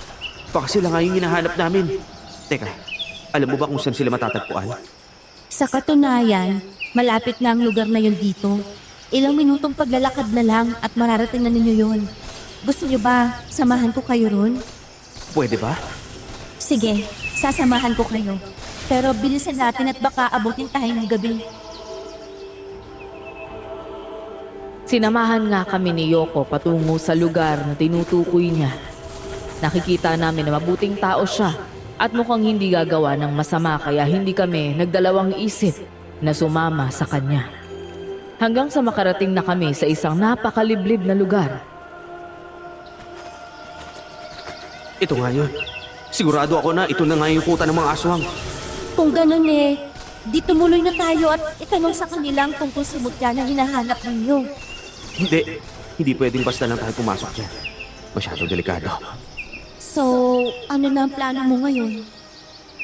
Baka sila nga yung hinahanap namin. Teka, alam mo ba kung saan sila matatagpuan? Sa katunayan, malapit na ang lugar na yun dito. Ilang minutong paglalakad na lang at mararating na ninyo yun. Gusto niyo ba samahan ko kayo ron? Pwede ba? Sige, sasamahan ko kayo. Pero bilisan natin at baka abutin tayo ng gabi. Sinamahan nga kami ni Yoko patungo sa lugar na tinutukoy niya. Nakikita namin na mabuting tao siya at mukhang hindi gagawa ng masama kaya hindi kami nagdalawang isip na sumama sa kanya. Hanggang sa makarating na kami sa isang napakaliblib na lugar. Ito nga yun. Sigurado ako na ito na nga yung kuta ng mga aswang. Kung ganun di tumuloy na tayo at itanong sa kanilang tungkol sa mutya na hinahanap ninyo. Hindi pwedeng basta lang tayo pumasok dyan. Masyado delikado. So, ano na ang plano mo ngayon?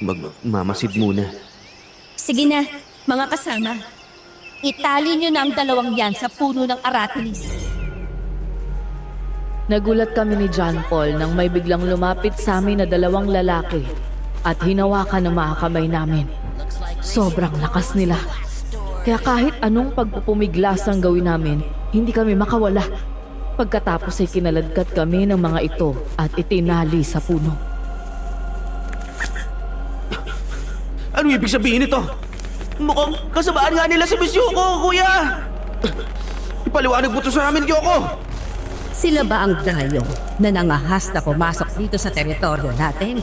Magmamasid muna. Sige na, mga kasama. Itali nyo na ang dalawang yan sa puno ng Aratilis. Nagulat kami ni John Paul nang may biglang lumapit sa amin na dalawang lalaki at hinawakan ng mga kamay namin. Sobrang lakas nila. Kaya kahit anong pagpupumiglas ang gawin namin, hindi kami makawala. Pagkatapos ay kinaladkad kami ng mga ito at itinali sa puno. Ano ibig sabihin nito? Mukhang kasabaan nga nila si Miss Yoko, kuya! Ipaliwanag mo to sa amin, Yoko! Sila ba ang dayo na nangahas na pumasok dito sa teritoryo natin?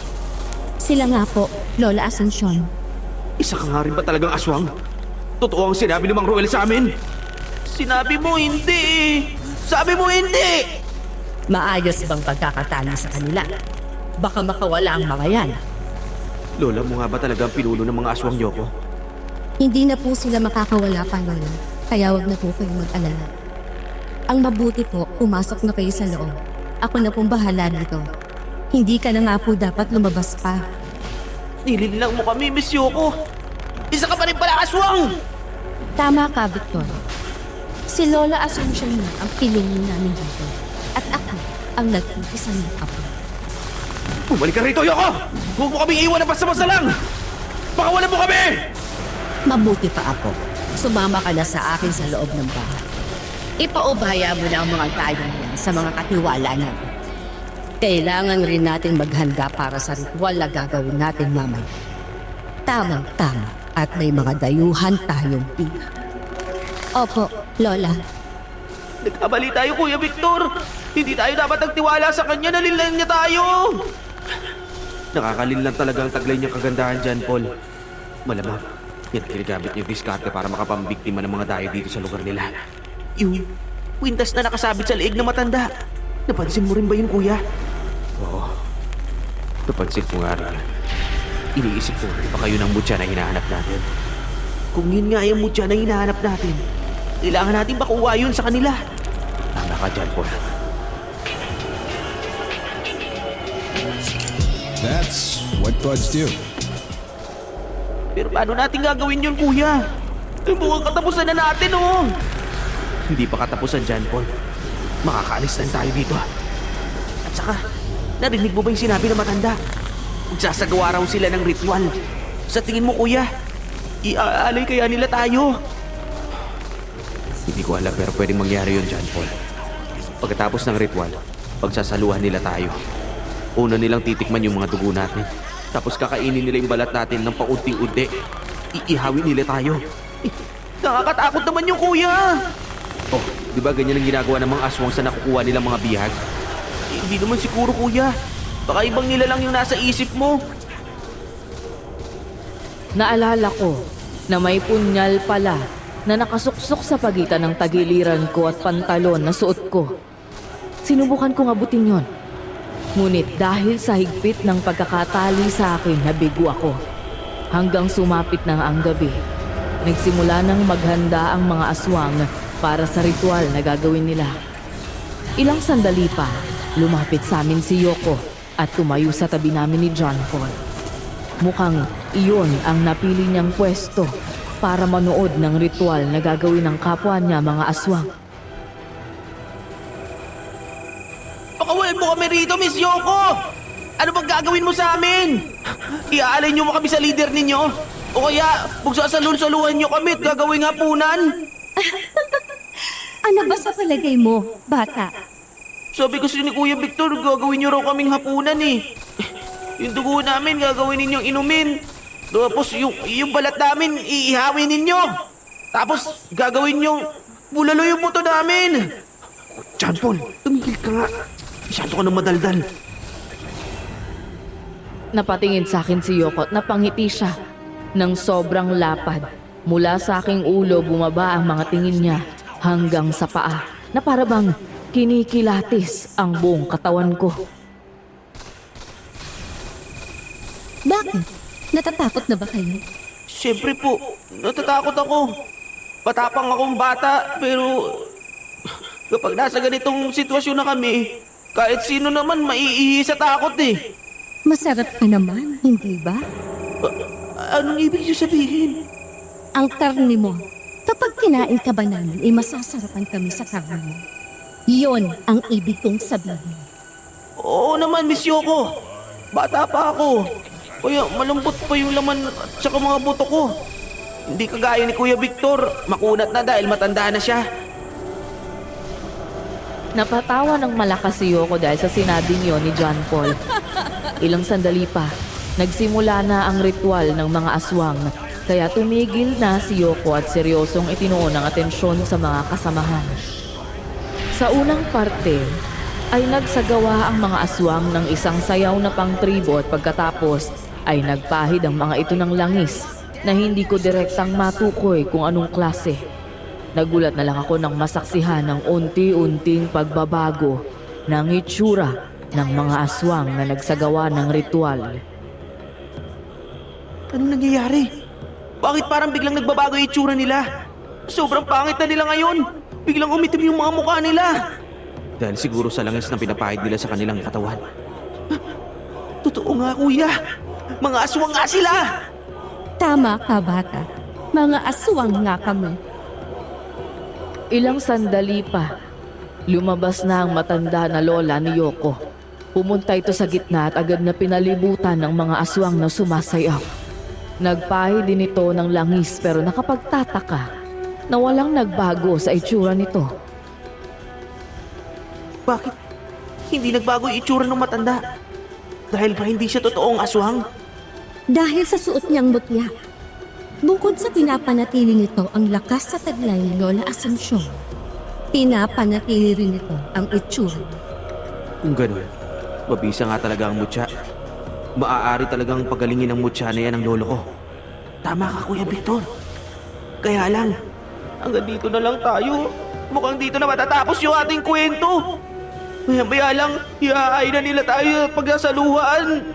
Sila nga po, Lola Asuncion. Isa ka nga rin ba talagang aswang? Totoo ang sinabi ni Mang Ruel sa amin? Sinabi mo hindi! Sabi mo hindi! Maayos bang pagkakatali sa kanila? Baka makawala ang mga yan. Lola mo nga ba talaga ang pinuno ng mga aswang, Yoko? Hindi na po sila makakawala pa, Lola. Kaya wag na po kayong mag-alala. Ang mabuti po, pumasok na kayo sa loob. Ako na pong bahala dito. Hindi ka na nga po dapat lumabas pa. Nililang mo kami, Miss Yoko! Isa ka pa rin pala aswang! Tama ka, Victor. Si Lola Asuncion na ang piling namin dito. At ako ang nag-umpisa ng apo. Bumalik ka rito, Yoko! Huwag mo kaming iwan na basta-basta lang! Pakawalan mo kami! Mabuti pa ako. Sumama ka na sa akin sa loob ng bahay. Ipaubaya mo na ang mga tayo niyan sa mga katiwala natin. Kailangan rin natin maghanda para sa ritual na gagawin natin mamaya. Tamang-tama at may mga dayuhan tayong pina. Opo, Lola. Nagkamali tayo, Kuya Victor! Hindi tayo dapat nagtiwala sa kanya, nalilan niya tayo! Nakakalinlang talaga ang taglay niyang kagandahan dyan, Paul. Malamang, yan ginagamit niyang diskarte para makapambiktima ng mga dayo dito sa lugar nila. Yung kwintas na nakasabit sa leeg na matanda. Napansin mo rin ba yun, kuya? Oo. Napansin ko nga rin. Iniisip ko, baka yun ang mutya na hinahanap natin. Kung yun nga yung mutya na hinahanap natin, kailangan natin makuha yun sa kanila. Tama ka dyan, Paul. That's what buds do. Pero paano natin gagawin yun, kuya? Mukhang katapusan na natin, oh! Hindi pa katapusan dyan, Paul. Makakaalis lang tayo dito. At saka, narinig mo ba yung sinabi ng matanda? Magsasagawa raw sila ng ritual. Sa tingin mo, kuya, iaalay kaya nila tayo? Hindi ko alam pero pwedeng mangyari yun dyan, Paul. Pagkatapos ng ritual, pagsasaluhan nila tayo. Una nilang titikman yung mga dugo natin. Tapos kakainin nila yung balat natin ng paunti-unti. Iihawin nila tayo. Nakakatakot naman yung kuya! Oh, di ba ganyan ang ginagawa ng mga aswang sa nakukuha nilang mga bihag? Hindi naman siguro, kuya. Baka ibang nila lang yung nasa isip mo. Naalala ko na may punyal pala na nakasuksok sa pagitan ng tagiliran ko at pantalon na suot ko. Sinubukan kong abutin yon. Ngunit dahil sa higpit ng pagkakatali sa akin, nabigo ako. Hanggang sumapit na ang gabi, nagsimula nang maghanda ang mga aswang para sa ritual na gagawin nila. Ilang sandali pa, lumapit sa amin si Yoko at tumayo sa tabi namin ni John Paul. Mukhang iyon ang napili niyang pwesto para manood ng ritual na gagawin ng kapwa niya mga aswang. Pakawin mo kami rito, Miss Yoko! Ano bang gagawin mo sa amin? Iaalay niyo mo kami sa leader ninyo? O kaya, magsasalun-saluhan niyo kami at gagawing hapunan? Ano ba sa palagay mo, bata? Sabi kasi ni Kuya Victor, gagawin niyo raw kaming hapunan eh. Yung dugo namin, gagawin ninyong inumin. Tapos yung balat namin, iihawin ninyo. Tapos, gagawin niyo bulalo yung buto namin. John Paul, tumigil ka nga. Masyado ka na madaldal. Napatingin sa akin si Yoko at napangiti siya ng sobrang lapad. Mula sa aking ulo bumaba ang mga tingin niya hanggang sa paa na para bang kinikilatis ang buong katawan ko. Bakit? Natatakot na ba kayo? Siyempre po, natatakot ako. Patapang akong bata, pero kapag nasa ganitong sitwasyon na kami, kahit sino naman maiihi sa takot eh. Masarap ka naman, hindi ba? Anong ibig niyo sabihin? Ang karne mo. Kapag kinain ka ba namin, ay masasarapan kami sa karne mo. Iyon ang ibig kong sabihin. Oo naman, Miss Yoko. Bata pa ako. Kaya malambot pa yung laman at saka mga buto ko. Hindi kagaya ni Kuya Victor, makunat na dahil matanda na siya. Napatawa ng malakas si Yoko dahil sa sinabi niyo ni John Paul. Ilang sandali pa, nagsimula na ang ritual ng mga aswang. Kaya tumigil na si Yoko at seryosong itinuon ang atensyon sa mga kasamahan. Sa unang parte, ay nagsagawa ang mga aswang ng isang sayaw na pangtribo at pagkatapos ay nagpahid ang mga ito ng langis na hindi ko direktang matukoy kung anong klase. Nagulat na lang ako nang masaksihan ng unti-unting pagbabago ng itsura ng mga aswang na nagsagawa ng ritual. Anong nangyayari? Bakit parang biglang nagbabago yung itsura nila? Sobrang pangit na nila ngayon. Biglang umitim yung mga mukha nila. Dahil siguro sa langis na pinapahid nila sa kanilang katawan. Totoo nga, kuya. Mga aswang nga sila. Tama ka, bata. Mga aswang nga kami. Ilang sandali pa, lumabas na ang matanda na lola ni Yoko. Pumunta ito sa gitna at agad na pinalibutan ng mga aswang na sumasayaw. Nagpahid din ito ng langis pero nakapagtataka na walang nagbago sa itsura nito. Bakit hindi nagbago yung itsura ng matanda? Dahil ba hindi siya totoong aswang? Dahil sa suot niyang mutya. Bukod sa pinapanatili nito ang lakas sa taglay ni Lola Asuncion, pinapanatili rin nito ang itsura. Kung ganun, mabisa nga talaga ang mutya. Maaari talagang pagalingin ang mutya na yan ng lolo ko. Tama ka, Kuya Victor. Kaya lang, hanggang dito na lang tayo. Mukhang dito na matatapos yung ating kwento. Maya-maya lang, iaay na nila tayo pagsasaluhan.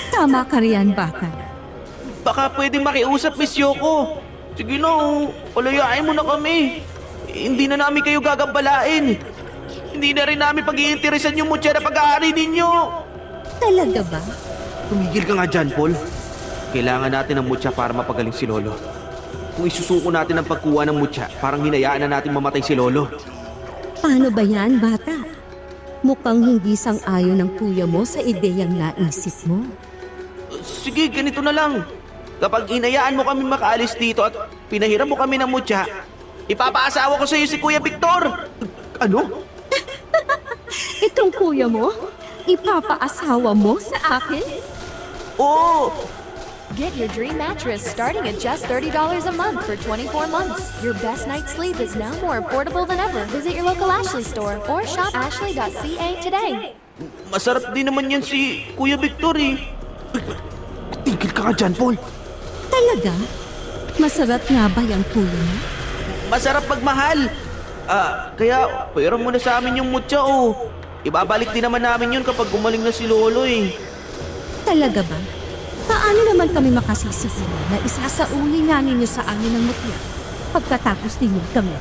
Tama ka riyan, bata. Baka pwedeng makiusap, Miss Yoko. Sige na, palayain mo na kami. Hindi na namin kayo gagambalain. Hindi na rin namin pag-iinteresan yung mutya na pag-aari ninyo. Talaga ba? Tumigil ka nga dyan, Paul. Kailangan natin ng mutya para mapagaling si Lolo. Kung isusuko natin ang pagkuha ng mutya, parang hinayaan na natin mamatay si Lolo. Paano ba yan, bata? Mukhang hindi sang-ayon ng kuya mo sa ideyang naisip mo. Sige, ganito na lang. Kapag hinayaan mo kami makaalis dito at pinahiram mo kami ng mutya, ipapaasawa ko sa iyo si Kuya Victor. Ano? Itong kuya mo? Ipapaasawa mo sa akin? Oo! Get your dream mattress starting at just $30 a month for 24 months. Your best night's sleep is now more affordable than ever. Visit your local Ashley store or shop ashley.ca today. Masarap din naman yan si Kuya Victor eh. Tigil ka nga dyan, Paul. Talaga? Masarap nga ba yung kuya mo? Masarap magmahal. Kaya pairam mo na sa amin yung mutya oh. Ibabalik din naman namin yun kapag gumaling na si Lolo eh. Talaga ba? Paano naman kami makasisiguro na isasauli nga ninyo sa amin ng mutya pagkatapos ninyo kami?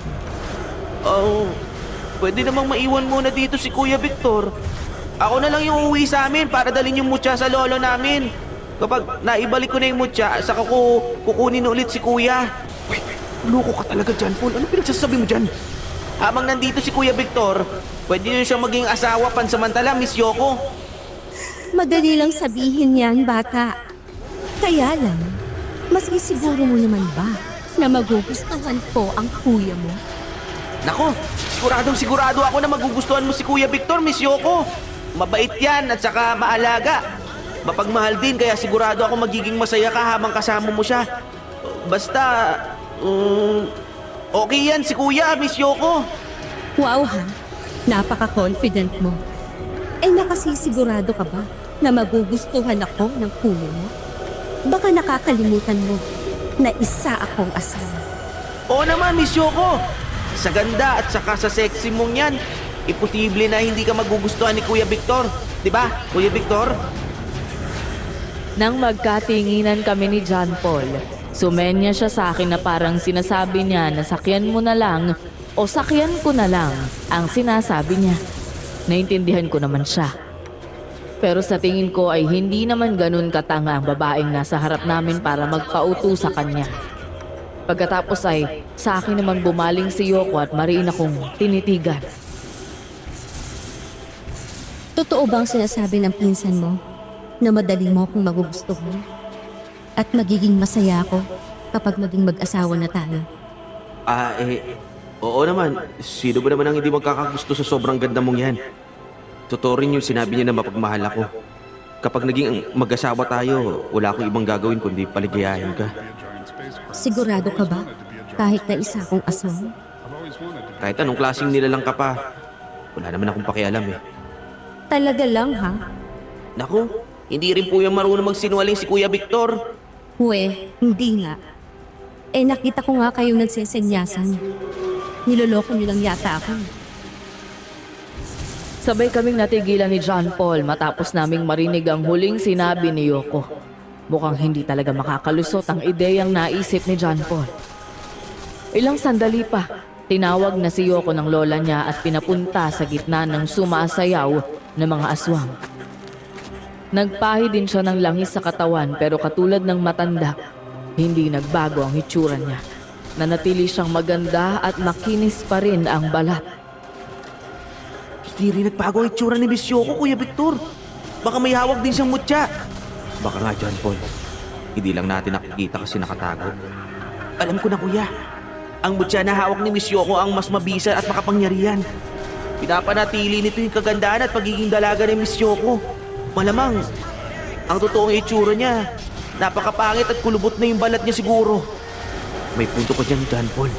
Pwede namang maiwan muna dito si Kuya Victor. Ako na lang yung uuwi sa amin para dalhin yung mutya sa lolo namin. Kapag naibalik ko na yung mutya, saka ko kukunin ulit si Kuya. Uy, loko ka talaga dyan, Paul. Ano pinagsasabi mo dyan? Habang nandito si Kuya Victor, pwede nyo siyang maging asawa pansamantala, Miss Yoko. Madali lang sabihin yan, bata. Kaya lang, mas isiguro mo naman ba na magugustuhan ko ang kuya mo? Nako, sigurado ako na magugustuhan mo si Kuya Victor, Miss Yoko. Mabait yan at saka maalaga. Mapagmahal din kaya sigurado ako magiging masaya ka habang kasama mo siya. Basta, okay yan si Kuya, Miss Yoko. Wow ha, napaka-confident mo. Eh nakasisigurado ka ba na magugustuhan ako ng kuya mo? Baka nakakalimutan mo na isa akong asawa. Oo naman, Miss Yoko. Sa ganda at saka sa sexy mong yan, imposible na hindi ka magugustuhan ni Kuya Victor. Diba, Kuya Victor? Nang magkatinginan kami ni John Paul, sumenya siya sa akin na parang sinasabi niya na sakyan mo na lang o sakyan ko na lang ang sinasabi niya. Naintindihan ko naman siya. Pero sa tingin ko ay hindi naman ganun katanga ang babaeng nasa harap namin para magpauto sa kanya. Pagkatapos ay sa akin naman bumaling si Yoko at mariin akong tinitigan. Totoo bang sinasabi ng pinsan mo na madali mo akong magugustuhan? At magiging masaya ako kapag maging mag-asawa na tayo? Oo naman. Sino ba naman ang hindi magkakagusto sa sobrang ganda mong yan? Totoo rin yung sinabi niya na mapagmahal ako. Kapag naging mag-asawa tayo, wala akong ibang gagawin kundi paligayahin ka. Sigurado ka ba? Kahit na isa akong aswang? Kahit anong klaseng nilalang ka pa, wala naman akong pakialam eh. Talaga lang ha? Naku, hindi rin po yung marunong magsinungaling si Kuya Victor. Hindi nga. Eh nakita ko nga kayong nagsesenyasan. Niloloko niyo lang yata ako. Sabay kaming natigilan ni John Paul matapos naming marinig ang huling sinabi ni Yoko. Mukhang hindi talaga makakalusot ang ideyang naisip ni John Paul. Ilang sandali pa, tinawag na si Yoko ng lola niya at pinapunta sa gitna ng sumasayaw ng mga aswang. Nagpahi din siya ng langis sa katawan pero katulad ng matanda, hindi nagbago ang hitsura niya. Nanatili siyang maganda at makinis pa rin ang balat. Hindi rin nagbago ang itsura ni Miss Yoko, Kuya Victor. Baka may hawak din siyang mutya. Baka nga, John Paul. Hindi lang natin nakikita kasi nakatago. Alam ko na, Kuya. Ang mutya na hawak ni Miss Yoko ang mas mabisa at makapangyarihan. Pinapanatili nito yung kagandahan at pagiging dalaga ni Miss Yoko. Malamang, ang totoong itsura niya, napakapangit at kulubot na yung balat niya siguro. May punto ka dyan, John Paul.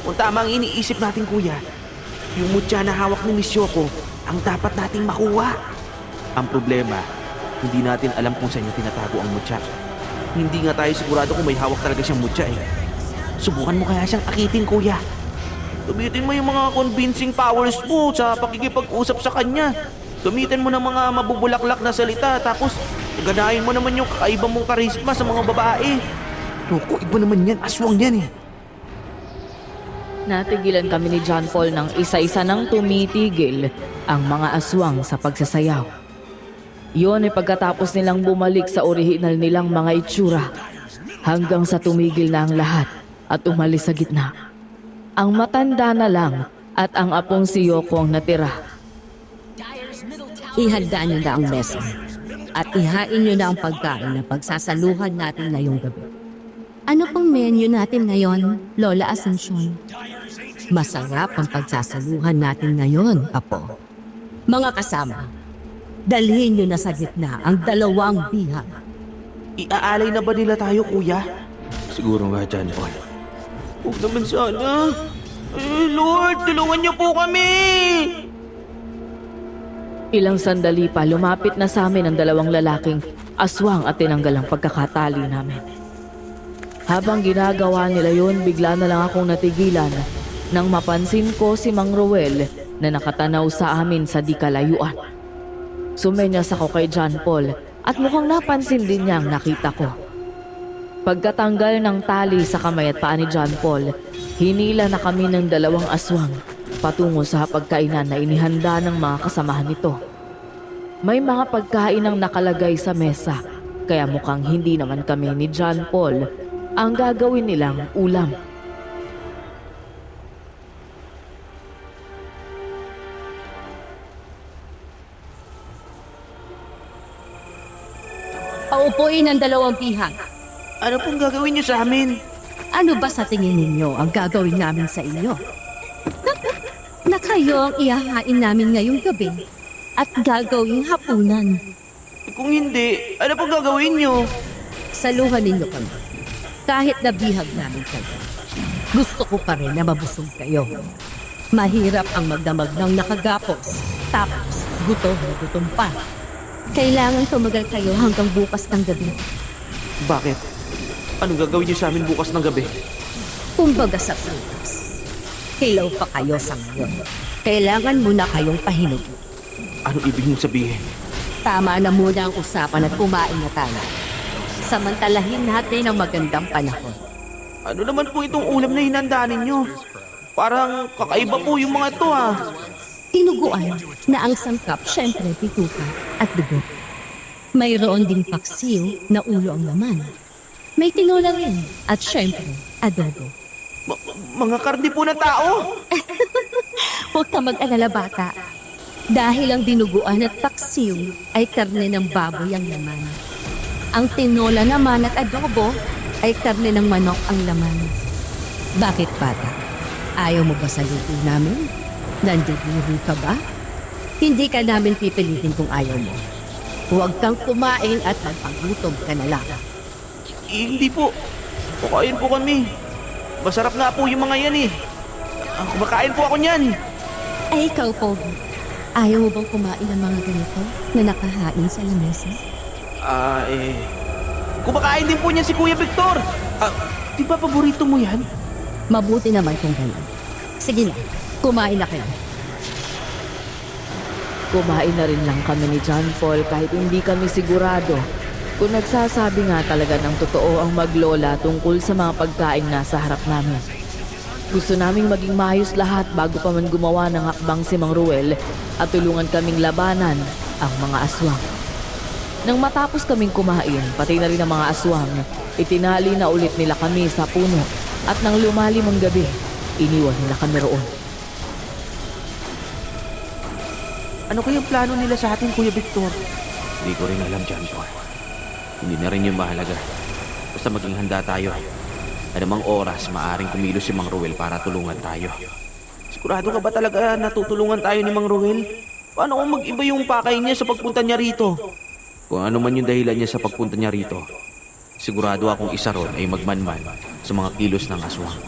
Kung tama ang iniisip natin, Kuya, yung mutya na hawak ni Miss Yoko ang dapat nating makuha. Ang problema, hindi natin alam kung saan niya tinatago ang mutya. Hindi nga tayo sigurado kung may hawak talaga siyang mutya eh. Subukan mo kaya siyang akitin, Kuya. Gamitin mo yung mga convincing powers mo sa pakikipag-usap sa kanya. Gamitin mo ng mga mabubulaklak na salita tapos ganahin mo naman yung kakaiba mong karisma sa mga babae. Loko, iba naman yan. Aswang yan eh. Natigilan kami ni John Paul nang isa-isa nang tumitigil ang mga aswang sa pagsasayaw. Yun ay pagkatapos nilang bumalik sa orihinal nilang mga itsura hanggang sa tumigil na ang lahat at umalis sa gitna. Ang matanda na lang at ang apong si Yoko ang natira. Ihanda niyo na ang mesa at ihain niyo na ang pagkain na pagsasaluhan natin ngayong gabi. Ano pang menu natin ngayon, Lola Asuncion? Masarap ang pagsasaluhan natin ngayon, Apo. Mga kasama, dalhin niyo na sa gitna ang 2 bihag. Iaalay na ba nila tayo, kuya? Siguro nga, John Paul. Huwag naman sana. Lord, tulungan niyo po kami! Ilang sandali pa lumapit na sa amin ang 2 lalaking aswang at tinanggal ang pagkakatali namin. Habang ginagawa nila yun, bigla na lang akong natigilan nang mapansin ko si Mang Ruel na nakatanaw sa amin sa di kalayuan. Sumenyas ako kay John Paul at mukhang napansin din niya ang nakita ko. Pagkatanggal ng tali sa kamay at paa ni John Paul, hinila na kami ng 2 aswang patungo sa pagkainan na inihanda ng mga kasamahan nito. May mga pagkain ang nakalagay sa mesa, kaya mukhang hindi naman kami ni John Paul ang gagawin nilang ulam. Paupuin ang 2 bihag. Ano pong gagawin niyo sa amin? Ano ba sa tingin ninyo ang gagawin namin sa inyo? Na kayo ang ihahain namin ngayong gabi at gagawing hapunan. Kung hindi, ano pong gagawin niyo? Saluhan ninyo kami. Kahit nabihag namin kayo. Gusto ko pa rin na mabusog kayo. Mahirap ang magdamag ng nakagapos. Tapos, gutom na gutom pa. Kailangan tumagal kayo hanggang bukas ng gabi. Bakit? Anong gagawin niyo sa amin bukas ng gabi? Kumbaga sa bukas. Hilaw pa kayo sa ngayon. Kailangan muna kayong pahinog. Ano ibig niyong sabihin? Tama na muna ang usapan at kumain na tayo. Samantalahin natin ang magandang panahon. Ano naman po itong ulam na hinanda ninyo? Parang kakaiba po yung mga to ah. Tinuguan na ang sangkap, syempre pituka at dugo. Mayroon ding paksiw na ulo ang laman. May tinola rin at syempre adobo. Mga karne po ng tao? Huwag ka mag-alala bata. Dahil ang dinuguan at paksiw ay karne ng baboy ang laman. Ang tinola naman at adobo ay karne ng manok ang laman. Bakit bata? Ayaw mo ba sa luto namin? Nandidiri ka ba? Hindi ka namin pipilitin kung ayaw mo. Huwag kang kumain at magpagutom ka na lang. Hindi po. Kukain po kami. Masarap nga po yung mga yan eh. Kumakain po ako niyan. Ay, ikaw, Pogi. Ayaw mo bang kumain ng mga ganito na nakahain sa lamesa? Kumakain din po niyan si Kuya Victor. Di ba paborito mo yan? Mabuti naman kung gano'n. Sige na, kumain na kayo. Kumain na rin lang kami ni John Paul kahit hindi kami sigurado kung nagsasabi nga talaga ng totoo ang maglola tungkol sa mga pagkain na sa harap namin. Gusto naming maging maayos lahat bago pa man gumawa ng hakbang si Mang Ruel at tulungan kaming labanan ang mga aswang. Nang matapos kaming kumain, pati na rin ang mga aswang, itinali na ulit nila kami sa puno at nang lumalim ang gabi, iniwan nila kami roon. Ano kayang plano nila sa atin, Kuya Victor? Hindi ko rin alam, John Paul. Hindi na rin yung mahalaga. Basta maging handa tayo. Anumang oras, maaring kumilos si Mang Ruel para tulungan tayo. Sigurado ka ba talaga na tutulungan tayo ni Mang Ruel? Paano kung mag-iba yung pakay niya sa pagpunta niya rito? Kung ano man yung dahilan niya sa pagpunta niya rito, sigurado akong isa ron ay magmanman sa mga kilos ng aswang.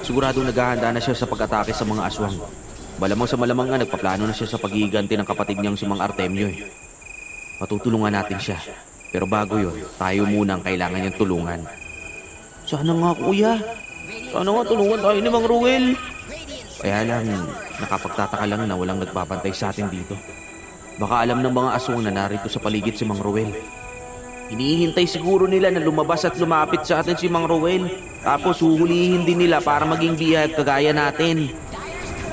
Sigurado naghahanda na siya sa pag-atake sa mga aswang. Malamang sa malamang nga nagpaplano na siya sa pagiganti ng kapatid niyang si Mang Artemio eh. Matutulungan natin siya. Pero bago yun, tayo muna ang kailangan niyang tulungan. Sana nga, kuya. Sana nga tulungan tayo ni Mang Ruel. Kaya lang, nakapagtataka lang na walang nagpapantay sa atin dito. Baka alam ng mga aswang na narito sa paligid si Mang Ruel. Hinihintay siguro nila na lumabas at lumapit sa atin si Mang Ruel. Tapos huhulihin din nila para maging biya at kagaya natin.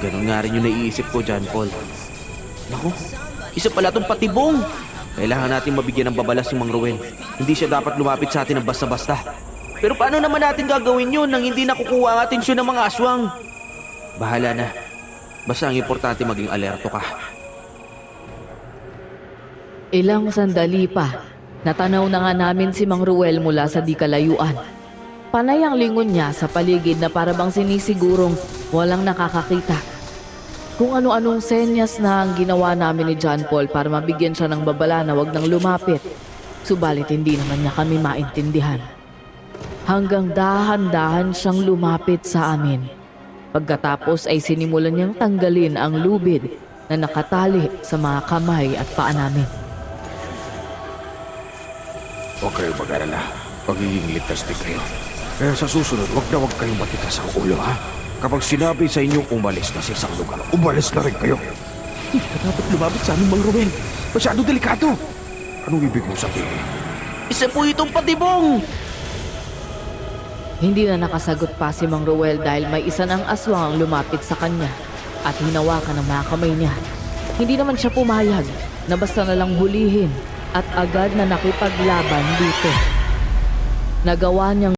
Ganon nga rin yung naiisip ko, John Paul. Naku, isa pala tong patibong. Kailangan natin mabigyan ng babalas si Mang Ruel. Hindi siya dapat lumapit sa atin ng basta-basta. Pero paano naman natin gagawin yun nang hindi nakukuha ang atensyon ng mga aswang? Bahala na. Basta ang importante maging alerto ka. Ilang sandali pa, natanaw na nga namin si Mang Ruel mula sa di kalayuan. Panay ang lingon niya sa paligid na para bang sinisigurong walang nakakakita. Kung ano-anong senyas na ang ginawa namin ni John Paul para mabigyan siya ng babala na wag nang lumapit. Subalit hindi naman niya kami maintindihan. Hanggang dahan-dahan siyang lumapit sa amin. Pagkatapos ay sinimulan niyang tanggalin ang lubid na nakatali sa mga kamay at paa namin. Huwag kayong mag-alala. Pagiging ligtas din kayo. Kaya sa susunod, wag kayong matikas ang ulo, ha? Kapag sinabi sa inyong umalis na sa isang lugar, umalis na rin kayo. Hindi ka dapat lumapit sa amin, Mang Ruel. Masyado delikado. Anong ibig mo sabihin? Isa po itong patibong! Hindi na nakasagot pa si Mang Ruel dahil may isa ng aswang ang lumapit sa kanya at hinawakan ng mga kamay niya. Hindi naman siya pumayag na basta na lang hulihin at agad na nakipaglaban dito. Nagawa niyang